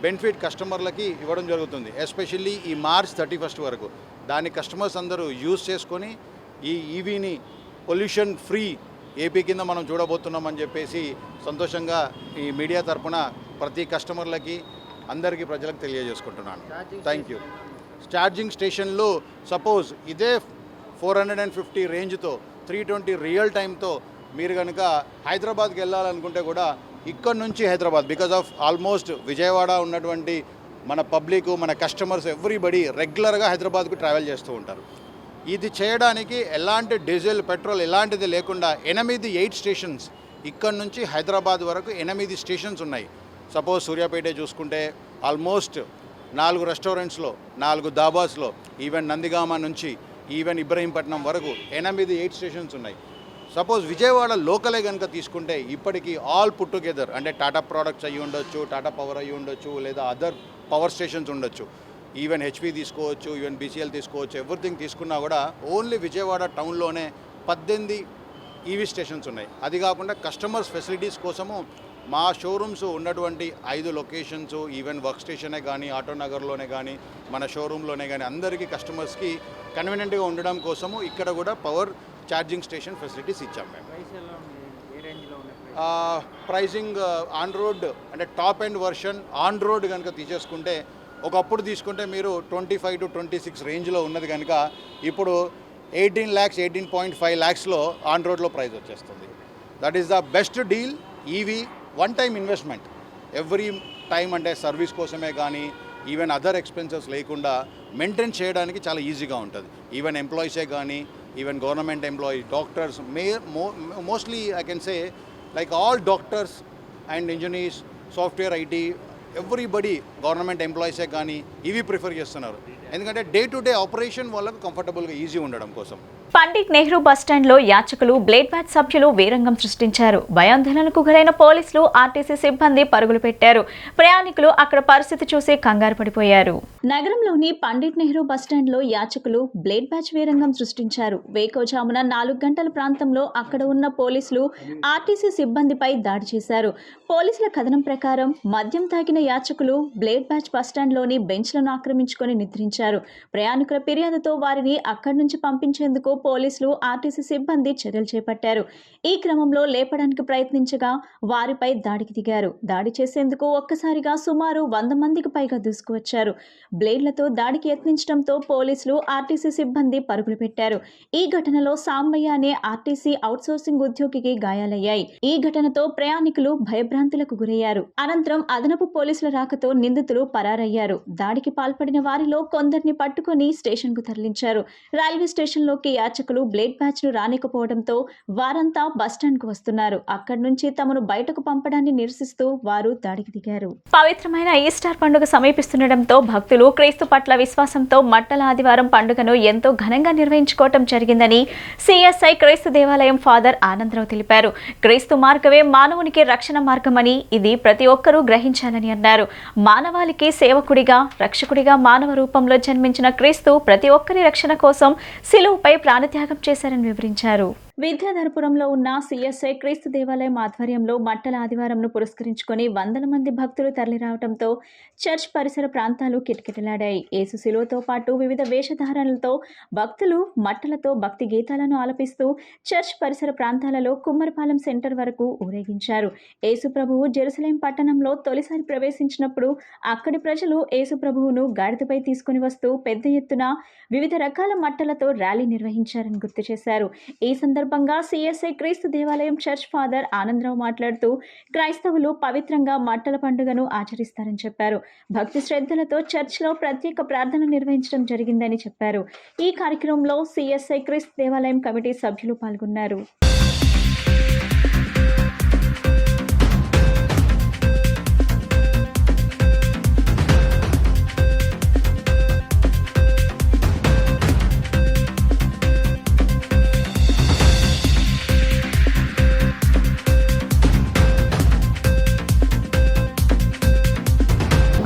బెనిఫిట్ కస్టమర్లకి ఇవ్వడం జరుగుతుంది, ఎస్పెషల్లీ ఈ March 31 వరకు. దాని కస్టమర్స్ అందరూ యూజ్ చేసుకొని ఈ ఈవీని పొల్యూషన్ ఫ్రీ ఏపీ కింద మనం చూడబోతున్నామని చెప్పేసి సంతోషంగా ఈ మీడియా తరఫున ప్రతి కస్టమర్లకి అందరికీ ప్రజలకు తెలియజేసుకుంటున్నాను. Thank you. ఛార్జింగ్ స్టేషన్లు సపోజ్ ఇదే 450 రేంజ్తో 320 రియల్ టైంతో మీరు కనుక హైదరాబాద్కి వెళ్ళాలనుకుంటే కూడా ఇక్కడ నుంచి Hyderabad, because of almost Vijayawada ఉన్నటువంటి మన పబ్లిక్, మన కస్టమర్స్ ఎవ్రీబడి రెగ్యులర్గా హైదరాబాద్కు ట్రావెల్ చేస్తూ ఉంటారు. ఇది చేయడానికి ఎలాంటి డీజిల్, పెట్రోల్ ఎలాంటిది లేకుండా 8 స్టేషన్స్ ఇక్కడ నుంచి హైదరాబాద్ వరకు 8 స్టేషన్స్ ఉన్నాయి. సపోజ్ సూర్యాపేట చూసుకుంటే ఆల్మోస్ట్ 4 రెస్టారెంట్స్లో, 4 దాబాస్లో, ఈవెన్ నందిగామ నుంచి ఈవెన్ ఇబ్రహీంపట్నం వరకు 8 స్టేషన్స్ ఉన్నాయి. సపోజ్ విజయవాడ లోకలే కనుక తీసుకుంటే ఇప్పటికీ ఆల్ పుట్ టుగెదర్, అంటే టాటా ప్రోడక్ట్స్ అయ్యి ఉండొచ్చు, టాటా పవర్ అయ్యి ఉండొచ్చు, లేదా అదర్ పవర్ స్టేషన్స్ ఉండొచ్చు, ఈవెన్ హెచ్పి తీసుకోవచ్చు, ఈవెన్ బీసీఎల్ తీసుకోవచ్చు, ఎవ్రీథింగ్ తీసుకున్నా కూడా ఓన్లీ విజయవాడ టౌన్లోనే 18 ఈవీ స్టేషన్స్ ఉన్నాయి. అది కాకుండా కస్టమర్స్ ఫెసిలిటీస్ కోసము మా షోరూమ్స్ ఉన్నటువంటి 5 లొకేషన్స్, ఈవెన్ వర్క్ స్టేషనే కానీ, ఆటోనగర్లోనే కానీ, మన షోరూంలోనే కానీ అందరికీ కస్టమర్స్కి కన్వీనియంట్గా ఉండడం కోసము ఇక్కడ కూడా పవర్ ఛార్జింగ్ స్టేషన్ ఫెసిలిటీస్ ఇచ్చాం మేము. ప్రైసింగ్ ఆన్ రోడ్ అంటే top end version on road కనుక తీసేసుకుంటే, ఒకప్పుడు తీసుకుంటే మీరు 25 to 26 రేంజ్లో ఉన్నది కనుక ఇప్పుడు 18 lakhs, 18.5 lakhsలో ఆన్ రోడ్లో ప్రైస్ వచ్చేస్తుంది. That is the best deal. EV one time investment, every time అంటే సర్వీస్ కోసమే కానీ ఈవెన్ అదర్ ఎక్స్పెన్సెస్ లేకుండా మెయింటైన్ చేయడానికి చాలా ఈజీగా ఉంటుంది. ఈవెన్ ఎంప్లాయీసే కానీ, even government employee, doctors, mostly I can say like all doctors and engineers, software, IT, everybody government ఎంప్లాయీసే కానీ ఇవి ప్రిఫర్ చేస్తున్నారు. ఎందుకంటే డే టు డే ఆపరేషన్ వాళ్ళకు కంఫర్టబుల్గా ఈజీ ఉండడం కోసం. పండిట్ నెహ్రూ బస్టాండ్లో యాచకులు, బ్లేడ్ బ్యాచ్ సభ్యులు వీరంగం సృష్టించారు. భయాందోళనకు గురైన పోలీసులు, ఆర్టీసీ సిబ్బంది పరుగులు పెట్టారు. ప్రయాణికులు అక్కడ పరిస్థితి చూసి కంగారు పడిపోయారు. నగరంలోని పండిట్ నెహ్రూ బస్టాండ్లో యాచకులు, బ్లేడ్ బ్యాచ్ వీరంగం సృష్టించారు. వేకోజామున 4 గంటల ప్రాంతంలో అక్కడ ఉన్న పోలీసులు, ఆర్టీసీ సిబ్బందిపై దాడి చేశారు. పోలీసుల కథనం ప్రకారం మద్యం తాగిన యాచకులు బ్లేడ్ బ్యాచ్ బస్టాండ్లోని బెంచ్లను ఆక్రమించుకొని నిద్రించారు. ప్రయాణికుల ఫిర్యాదుతో వారిని అక్కడి నుంచి పంపించేందుకు పోలీసులు, ఆర్టీసీ సిబ్బంది చర్యలు చేపట్టారు. ఈ క్రమంలో లేపడానికి ప్రయత్నించగా వారిపై దాడికి దిగారు. దాడి చేసేందుకు ఒక్కసారిగా సుమారు 100 మందికి పైగా దూసుకువచ్చారు. బ్లేడ్లతో దాడికి యత్నించడంతో పోలీసులు, ఆర్టీసీ సిబ్బంది పరుగులు పెట్టారు. ఈ ఘటనలో సాంబయ్య అనే ఆర్టీసీ అవుట్సోర్సింగ్ ఉద్యోగికి గాయాలయ్యాయి. ఈ ఘటనతో ప్రయాణికులు భయభ్రాంతులకు గురయ్యారు. అనంతరం అదనపు పోలీసుల రాకతో నిందితులు పరారయ్యారు. దాడికి పాల్పడిన వారిలో కొందరిని పట్టుకొని స్టేషన్కు తరలించారు. రైల్వే స్టేషన్లోకి యాచకులు బ్లేడ్ బ్యాచ్ ను రానికపోవడంతో వారంతా బస్టాండ్కు వస్తున్నారు. అక్కడి నుంచి తమను బయటకు పంపడాన్ని నిరసిస్తూ వారు దాడికి దిగారు. పవిత్రమైన ఈస్టర్ పండుగ సమీపిస్తుండటంతో భక్తులు క్రీస్తు పట్ల విశ్వాసంతో మట్టల ఆదివారం పండుగను ఎంతో ఘనంగా నిర్వహించుకోవటం జరిగిందని సిఎస్ఐ క్రీస్తు దేవాలయం ఫాదర్ ఆనందరావు తెలిపారు. క్రీస్తు మార్గమే మానవునికి రక్షణ మార్గమని, ఇది ప్రతి ఒక్కరూ గ్రహించాలని అన్నారు. మానవాళికి సేవకుడిగా, రక్షకుడిగా మానవ రూపంలో జన్మించిన క్రీస్తు ప్రతి ఒక్కరి రక్షణ కోసం శిలువపై ప్రాణత్యాగం చేశారని వివరించారు. విద్యాధరపురంలో ఉన్న సిఎస్ఐ క్రీస్తు దేవాలయం ఆధ్వర్యంలో మట్టల ఆదివారంను పురస్కరించుకొని వందల మంది భక్తులు తరలిరావడంతో చర్చ్ పరిసర ప్రాంతాలు కిటకిటలాడాయి. యేసు శిలువతో పాటు వివిధ వేషధారణలతో భక్తులు మట్టలతో భక్తి గీతాలను ఆలపిస్తూ చర్చ్ పరిసర ప్రాంతాలలో కుమ్మరిపాలెం సెంటర్ వరకు ఊరేగించారు. యేసు ప్రభువు జెరూసలేం పట్టణంలో తొలిసారి ప్రవేశించినప్పుడు అక్కడి ప్రజలు యేసు ప్రభువును గాడిదపై తీసుకుని వస్తూ పెద్ద ఎత్తున వివిధ రకాల మట్టలతో ర్యాలీ నిర్వహించారని గుర్తు చేశారు. ఈ సందర్భంగా సందర్భంగా సిఎస్ఐ క్రీస్తు దేవాలయం చర్చ్ ఫాదర్ ఆనందరావు మాట్లాడుతూ క్రైస్తవులు పవిత్రంగా మట్టల పండుగను ఆచరిస్తారని చెప్పారు. భక్తి శ్రద్ధలతో చర్చ్లో ప్రత్యేక ప్రార్థన నిర్వహించడం జరిగిందని చెప్పారు. ఈ కార్యక్రమంలో సిఎస్ఐ క్రీస్తు దేవాలయం కమిటీ సభ్యులు పాల్గొన్నారు.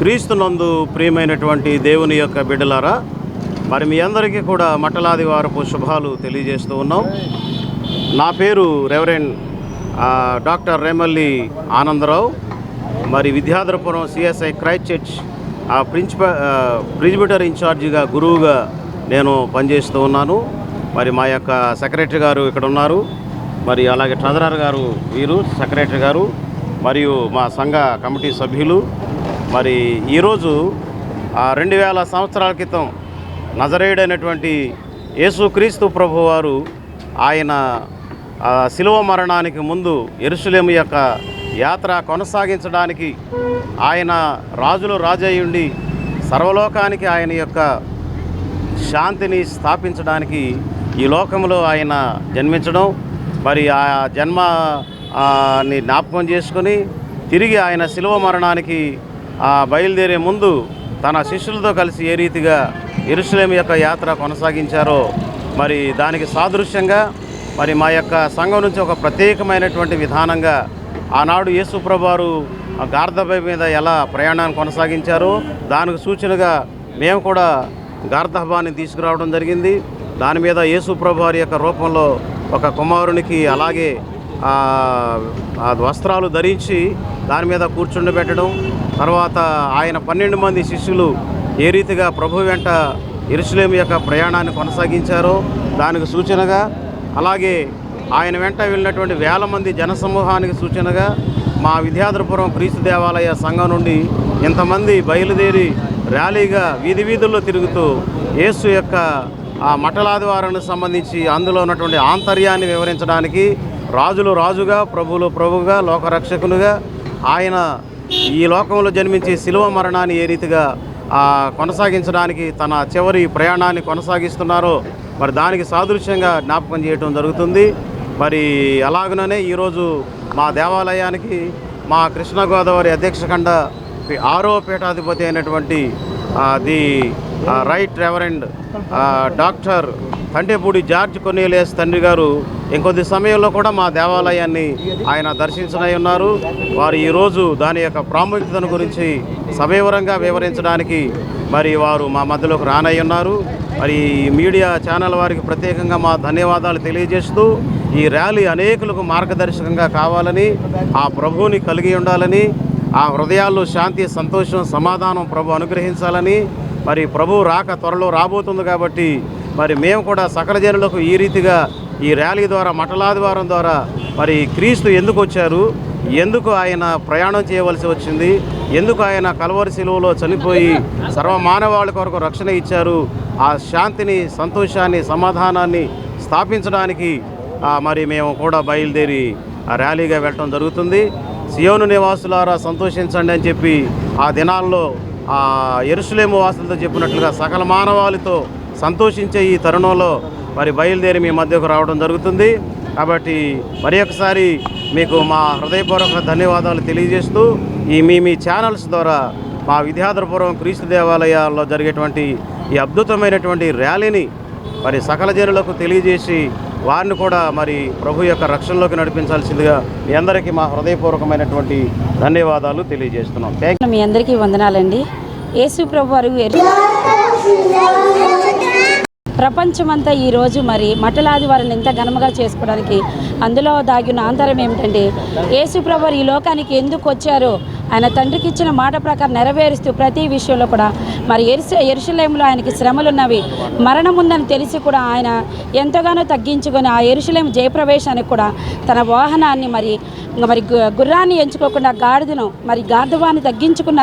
క్రీస్తునందు ప్రియమైనటువంటి దేవుని యొక్క బిడ్డలారా, మరి మీ అందరికీ కూడా మట్టలాది వారపు శుభాలు తెలియజేస్తూ ఉన్నాం. నా పేరు రెవరెండ్ డాక్టర్ రేమల్లి ఆనందరావు. మరి విద్యాధరపురం సిఎస్ఐ క్రైస్ట్ చర్చ్ ప్రిజిబిటర్ ఇన్ఛార్జిగా గురువుగా నేను పనిచేస్తూ ఉన్నాను. మరి మా యొక్క సెక్రటరీ గారు ఇక్కడ ఉన్నారు, మరి అలాగే ట్రెజరర్ గారు వీరు సెక్రటరీ గారు, మరియు మా సంఘ కమిటీ సభ్యులు. మరి ఈరోజు 2000 సంవత్సరాల క్రితం నజరేయుడైనటువంటి యేసుక్రీస్తు ప్రభువారు ఆయన శిలువ మరణానికి ముందు యెరూషలేము యొక్క యాత్ర కొనసాగించడానికి ఆయన రాజులు రాజయ్యుండి సర్వలోకానికి ఆయన యొక్క శాంతిని స్థాపించడానికి ఈ లోకంలో ఆయన జన్మించడం, మరి ఆ జన్మని జ్ఞాపకం చేసుకొని తిరిగి ఆయన శిలువ మరణానికి బయలుదేరే ముందు తన శిష్యులతో కలిసి ఏ రీతిగా యెరూషలేము యొక్క యాత్ర కొనసాగించారో మరి దానికి సాదృశ్యంగా మరి మా యొక్క సంఘం నుంచి ఒక ప్రత్యేకమైనటువంటి విధానంగా ఆనాడు యేసు ప్రభువారు గార్ధబ మీద ఎలా ప్రయాణాన్ని కొనసాగించారో దానికి సూచనగా మేము కూడా గార్ధబాన్ని తీసుకురావడం జరిగింది. దాని మీద యేసు ప్రభువారి యొక్క రూపంలో ఒక కుమారునికి అలాగే వస్త్రాలు ధరించి దాని మీద కూర్చుండబెట్టడం, తర్వాత ఆయన 12 మంది శిష్యులు ఏ రీతిగా ప్రభు వెంట యెరూషలేము యొక్క ప్రయాణాన్ని కొనసాగించారో దానికి సూచనగా, అలాగే ఆయన వెంట వెళ్ళినటువంటి 1000 మంది జనసమూహానికి సూచనగా మా విద్యాధరపురం క్రీస్తు దేవాలయ సంఘం నుండి ఇంతమంది బయలుదేరి ర్యాలీగా వీధి వీధుల్లో తిరుగుతూ యేసు యొక్క మట్టలాదివారానికి సంబంధించి అందులో ఉన్నటువంటి ఆంతర్యాన్ని వివరించడానికి రాజులు రాజుగా, ప్రభువులు ప్రభువుగా, లోకరక్షకునిగా ఆయన ఈ లోకంలో జన్మించి శిలువ మరణాన్ని ఏ రీతిగా కొనసాగించడానికి తన చివరి ప్రయాణాన్ని కొనసాగిస్తున్నారో మరి దానికి సాదృశ్యంగా జ్ఞాపకం చేయడం జరుగుతుంది. మరి అలాగనే ఈరోజు మా దేవాలయానికి మా కృష్ణా గోదావరి అధ్యక్షఖండ 6వ పీఠాధిపతి అయినటువంటి the Right Reverend doctor Thantepudi George Cornelius తండ్రి గారు ఇంకొద్ది సమయంలో కూడా మా దేవాలయాన్ని ఆయన దర్శించనై ఉన్నారు. వారు ఈరోజు దాని యొక్క ప్రాముఖ్యతను గురించి సవివరంగా వివరించడానికి మరి వారు మా మధ్యలోకి రానై ఉన్నారు. మరి మీడియా ఛానల్ వారికి ప్రత్యేకంగా మా ధన్యవాదాలు తెలియజేస్తూ ఈ ర్యాలీ అనేకులకు మార్గదర్శకంగా కావాలని, ఆ ప్రభువుని కలిగి ఉండాలని, ఆ హృదయాల్లో శాంతి, సంతోషం, సమాధానం ప్రభు అనుగ్రహించాలని, మరి ప్రభు రాక త్వరలో రాబోతుంది కాబట్టి మరి మేము కూడా సకల జనులకు ఈ రీతిగా ఈ ర్యాలీ ద్వారా మట్టలాదివారం ద్వారా మరి క్రీస్తు ఎందుకు వచ్చారు, ఎందుకు ఆయన ప్రయాణం చేయవలసి వచ్చింది, ఎందుకు ఆయన కల్వరి శిలువలో చనిపోయి సర్వమానవాళి కొరకు రక్షణ ఇచ్చారు, ఆ శాంతిని, సంతోషాన్ని, సమాధానాన్ని స్థాపించడానికి మరి మేము కూడా బయలుదేరి ఆ ర్యాలీగా వెళ్ళటం జరుగుతుంది. సియోను నివాసులారా సంతోషించండి అని చెప్పి ఆ దినాల్లో యెరూషలేము వాసులతో చెప్పినట్లుగా సకల మానవాళితో సంతోషించే ఈ తరుణంలో మరి బయలుదేరి మీ మధ్యకు రావడం జరుగుతుంది. కాబట్టి మరి ఒకసారి మీకు మా హృదయపూర్వక ధన్యవాదాలు తెలియజేస్తూ మీ ఛానల్స్ ద్వారా మా విద్యాధరపురం క్రీస్తు దేవాలయాల్లో జరిగేటువంటి ఈ అద్భుతమైనటువంటి ర్యాలీని మరి సకల జనులకు తెలియజేసి వారిని కూడా మరి ప్రభు యొక్క రక్షణలోకి నడిపించాల్సిందిగా మీ అందరికీ మా హృదయపూర్వకమైనటువంటి ధన్యవాదాలు తెలియజేస్తున్నాం. మీ అందరికీ వందనాలండి. యేసు ప్రభు వారు ప్రపంచమంతా ఈరోజు మరి మట్టలాదివారాన్ని ఎంత ఘనముగా చేసుకోవడానికి అందులో దాగిన ఆంతరం ఏమిటంటే యేసు ప్రభువు ఈ లోకానికి ఎందుకు వచ్చారో ఆయన తండ్రికి ఇచ్చిన మాట ప్రకారం నెరవేరుస్తూ ప్రతి విషయంలో కూడా మరి యెరూషలేములో ఆయనకి శ్రమలున్నవి, మరణం ఉందని తెలిసి కూడా ఆయన ఎంతగానో తగ్గించుకొని ఆ యెరూషలేము జయప్రవేశానికి కూడా తన వాహనాన్ని మరి గుర్రాన్ని ఎంచుకోకుండా గాడిదను మరి గార్ధవాన్ని తగ్గించుకున్న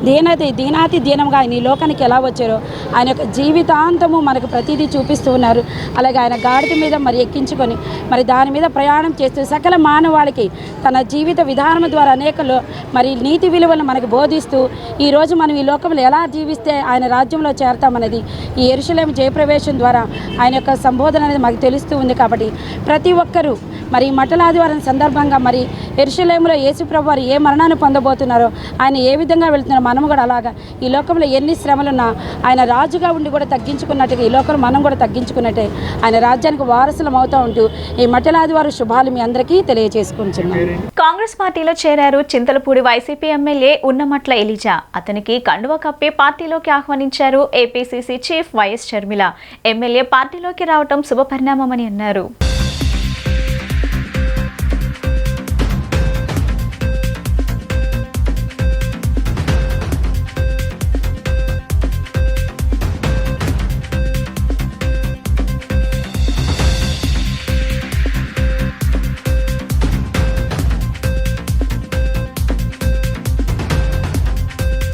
దీనాతి దీనంగా ఆయన ఈ లోకానికి ఎలా వచ్చారో ఆయన యొక్క జీవితాంతము మనకు ప్రతిదీ చూపిస్తూ ఉన్నారు. అలాగే ఆయన గాడిద మీద మరి ఎక్కించుకొని మరి దాని మీద ప్రయాణం చేస్తూ సకల మానవాళికి తన జీవిత విధానం ద్వారా అనేకలు మరి నీతి విలువలను మనకు బోధిస్తూ ఈరోజు మనం ఈ లోకంలో ఎలా జీవిస్తే ఆయన రాజ్యంలో చేరతామనేది ఈ యెరూషలేము జయప్రవేశం ద్వారా ఆయన యొక్క సంబోధన అనేది మాకు తెలుస్తూ ఉంది. కాబట్టి ప్రతి ఒక్కరూ మరి మట్టల ఆదివారం సందర్భంగా మరి యెరూషలేములో యేసుప్రభు వారు ఏ మరణాన్ని పొందబోతున్నారో, ఆయన ఏ విధంగా వెళ్తున్నారో మనం కూడా అలాగా ఈ లోకంలో ఎన్ని శ్రమలున్నా ఆయన రాజుగా ఉండి కూడా తగ్గించుకున్నట్టుగా ఈ లోకంలో మనం కూడా తగ్గించుకున్నట్టే ఆయన రాజ్యానికి వారసులం అవుతూ ఉంటూ ఈ మట్టల ఆదివారం శుభాలు మీ అందరికీ తెలియజేసుకుంటున్నాం. కాంగ్రెస్ పార్టీలో చేరారు చింతలపూడి వైసీపీ ఎమ్మెల్యే ఉన్నమట్ల ఎలిజా. అతనికి కండువా కప్పి పార్టీలోకి ఆహ్వానించారు APCC chief YS Sharmila. MLA పార్టీలోకి రావడం శుభపరిణామమని అన్నారు.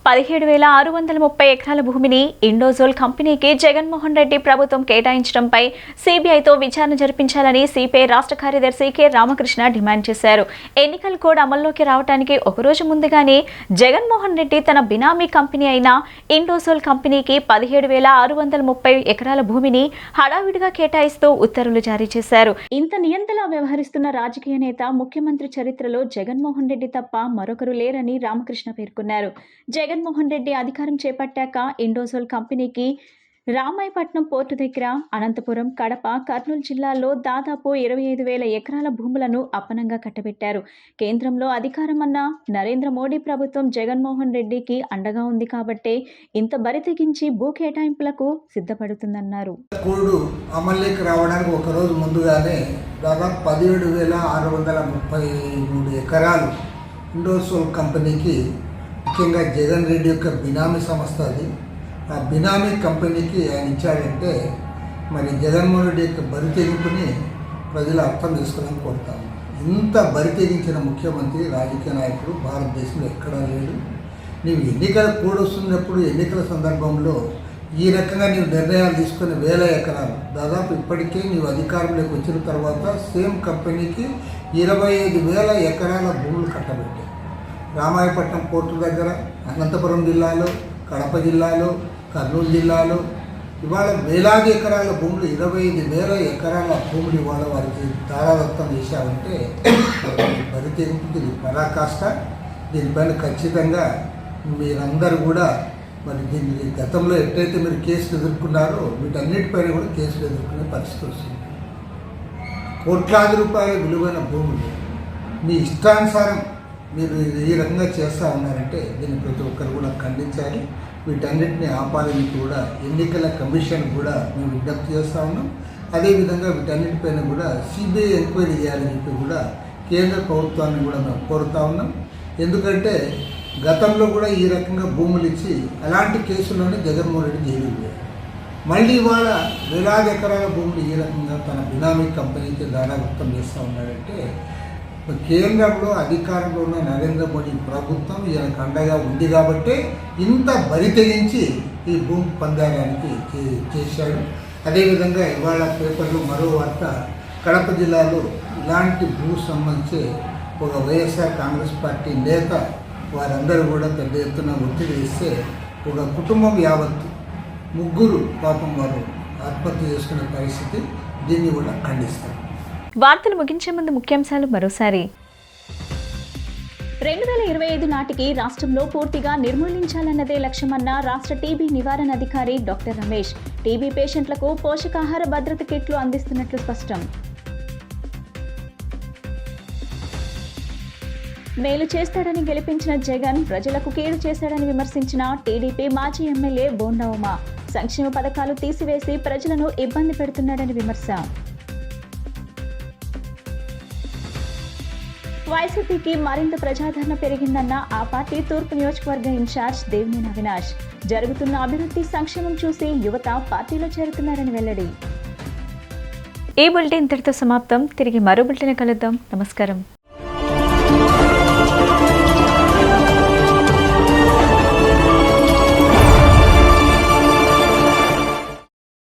$17,630 ఎకరాల భూమిని ఇండోజోల్ కంపెనీకి జగన్మోహన్ రెడ్డి ప్రభుత్వం కేటాయించడంపై సిబిఐతో విచారణ జరిపించాలని సిపిఐ రాష్ట్ర కార్యదర్శి కె రామకృష్ణ డిమాండ్ చేశారు. ఎన్నికల కోడ్ అమల్లోకి రావడానికి ఒకరోజు ముందుగానే జగన్మోహన్ రెడ్డి తన బినామీ కంపెనీ అయిన ఇండోజోల్ కంపెనీకి 17,630 ఎకరాల భూమిని హడావిడిగా కేటాయిస్తూ ఉత్తర్వులు జారీ చేశారు. ఇంత నియంతలా వ్యవహరిస్తున్న రాజకీయ నేత ముఖ్యమంత్రి చరిత్రలో జగన్మోహన్ రెడ్డి తప్ప మరొకరు లేరని రామకృష్ణ పేర్కొన్నారు. జగన్మోహన్ రెడ్డి అధికారం చేపట్టాక ఇండోజోల్ కంపెనీకి రామాయపట్నం పోర్టు దగ్గర, అనంతపురం, కడప, కర్నూలు జిల్లాల్లో దాదాపు 25,000 ఎకరాల భూములను అప్పనంగా కట్టబెట్టారు. కేంద్రంలో అధికారం అన్న నరేంద్ర మోడీ ప్రభుత్వం జగన్మోహన్ రెడ్డికి అండగా ఉంది కాబట్టే ఇంత బరి తెగించి భూ కేటాయింపులకు సిద్ధపడుతుందన్నారు. కోడ్ అమల్లోకి రావడానికి ఒకరోజు ముందుగానే దాదాపు 17,633 ఎకరాలు ఇండోజోల్ కంపెనీకి, ముఖ్యంగా జగన్ రెడ్డి యొక్క బినామీ సంస్థ అది, ఆ బినామీ కంపెనీకి ఆయన ఇచ్చాడంటే మరి జగన్మోహన్ రెడ్డి యొక్క బరి తెగింపుని ప్రజలు అర్థం చేసుకోవాలని కోరుతాము. ఇంత బరి తెగించిన ముఖ్యమంత్రి, రాజకీయ నాయకుడు భారతదేశంలో ఎక్కడా లేడు. నీవు ఎన్నికల కోడ్ వస్తున్నప్పుడు, ఎన్నికల సందర్భంలో ఈ రకంగా నీవు నిర్ణయాలు తీసుకుని 1,000 ఎకరాలు దాదాపు ఇప్పటికే నీవు అధికారంలోకి వచ్చిన తర్వాత సేమ్ కంపెనీకి 25,000 ఎకరాల భూములు కట్టబెట్టాయి. రామాయపట్నం పోర్టు దగ్గర, అనంతపురం జిల్లాలో, కడప జిల్లాలో, కర్నూలు జిల్లాలో ఇవాళ వేలాది ఎకరాల భూములు, 25,000 ఎకరాల భూములు ఇవాళ వారికి దారాదత్తం చేశామంటే బరి తెగింపుకి పరాకాష్ట. దీనిపైన ఖచ్చితంగా మీరందరూ కూడా మరి దీన్ని గతంలో ఎట్టయితే మీరు కేసులు ఎదుర్కొన్నారో వీటన్నిటిపైన కూడా కేసులు ఎదుర్కొనే పరిస్థితి వస్తుంది. కోట్లాది రూపాయల విలువైన భూములు మీ ఇష్టానుసారం మీరు ఈ రకంగా చేస్తూ ఉన్నారంటే దీన్ని ప్రతి ఒక్కరు కూడా ఖండించాలి. వీటన్నిటిని ఆపాలని కూడా ఎన్నికల కమిషన్ కూడా మేము విజ్ఞప్తి చేస్తూ ఉన్నాం. అదేవిధంగా వీటన్నిటిపైన కూడా సిబిఐ ఎంక్వైరీ చేయాలని చెప్పి కూడా కేంద్ర ప్రభుత్వాన్ని కూడా మేము కోరుతూ ఉన్నాం. ఎందుకంటే గతంలో కూడా ఈ రకంగా భూములు ఇచ్చి అలాంటి కేసుల్లోనే జగన్మోహన్ రెడ్డి జైలు పోయారు. మళ్ళీ ఇవాళ వేలాది ఎకరాల భూములు ఈ రకంగా తన బినామీ కంపెనీకి దారాదత్తం చేస్తూ ఉన్నాడంటే కేంద్రంలో అధికారంలో ఉన్న నరేంద్ర మోడీ ప్రభుత్వం ఈయనకు అండగా ఉంది కాబట్టి ఇంత బరి తెగించి ఈ భూమి పొందడానికి చేశాడు. అదేవిధంగా ఇవాళ పేపర్లో మరో వార్త, కడప జిల్లాలో ఇలాంటి భూ సంబంధించి ఒక వైఎస్ఆర్ కాంగ్రెస్ పార్టీ నేత వారందరూ కూడా పెద్ద ఎత్తున ఒత్తిడి ఇస్తే ఒక కుటుంబం యావత్తు 3 పాపం వారు ఆత్మహత్య చేసుకునే పరిస్థితి. దీన్ని కూడా ఖండిస్తారు. వార్తలు ముగించే ముందు ముఖ్యాంశాలు మరోసారి. 2025 నాటికి రాష్ట్రంలో పూర్తిగా నిర్మూలించాలన్నదే లక్ష్యమన్న రాష్ట్ర టీబీ నివారణ అధికారి డాక్టర్ రమేష్. టీబీ పేషెంట్లకు పోషకాహార భద్రత కిట్లు అందిస్తున్నట్లు స్పష్టం. మేలు చేస్తాడని గెలిపించిన జగన్ ప్రజలకు కీడు చేశాడని విమర్శించిన టీడీపీ మాజీ ఎమ్మెల్యే బోండా ఉమా. సంక్షేమ పథకాలు తీసివేసి ప్రజలను ఇబ్బంది పెడుతున్నాడని విమర్శ. వైసీపీకి మరింత ప్రజాదరణ పెరిగిందన్న ఆ పార్టీ తూర్పు నియోజకవర్గ ఇన్ఛార్జ్ దేవినేని అవినాష్. జరుగుతున్న అభివృద్ధి సంక్షేమం చూసి యువత పార్టీలో చేరుతున్నారని వెల్లడి. ఈ బులెటిన్ ఇంతటితో సమాప్తం. తిరిగి మరో బులెటిన్ కలుద్దాం. నమస్కారం.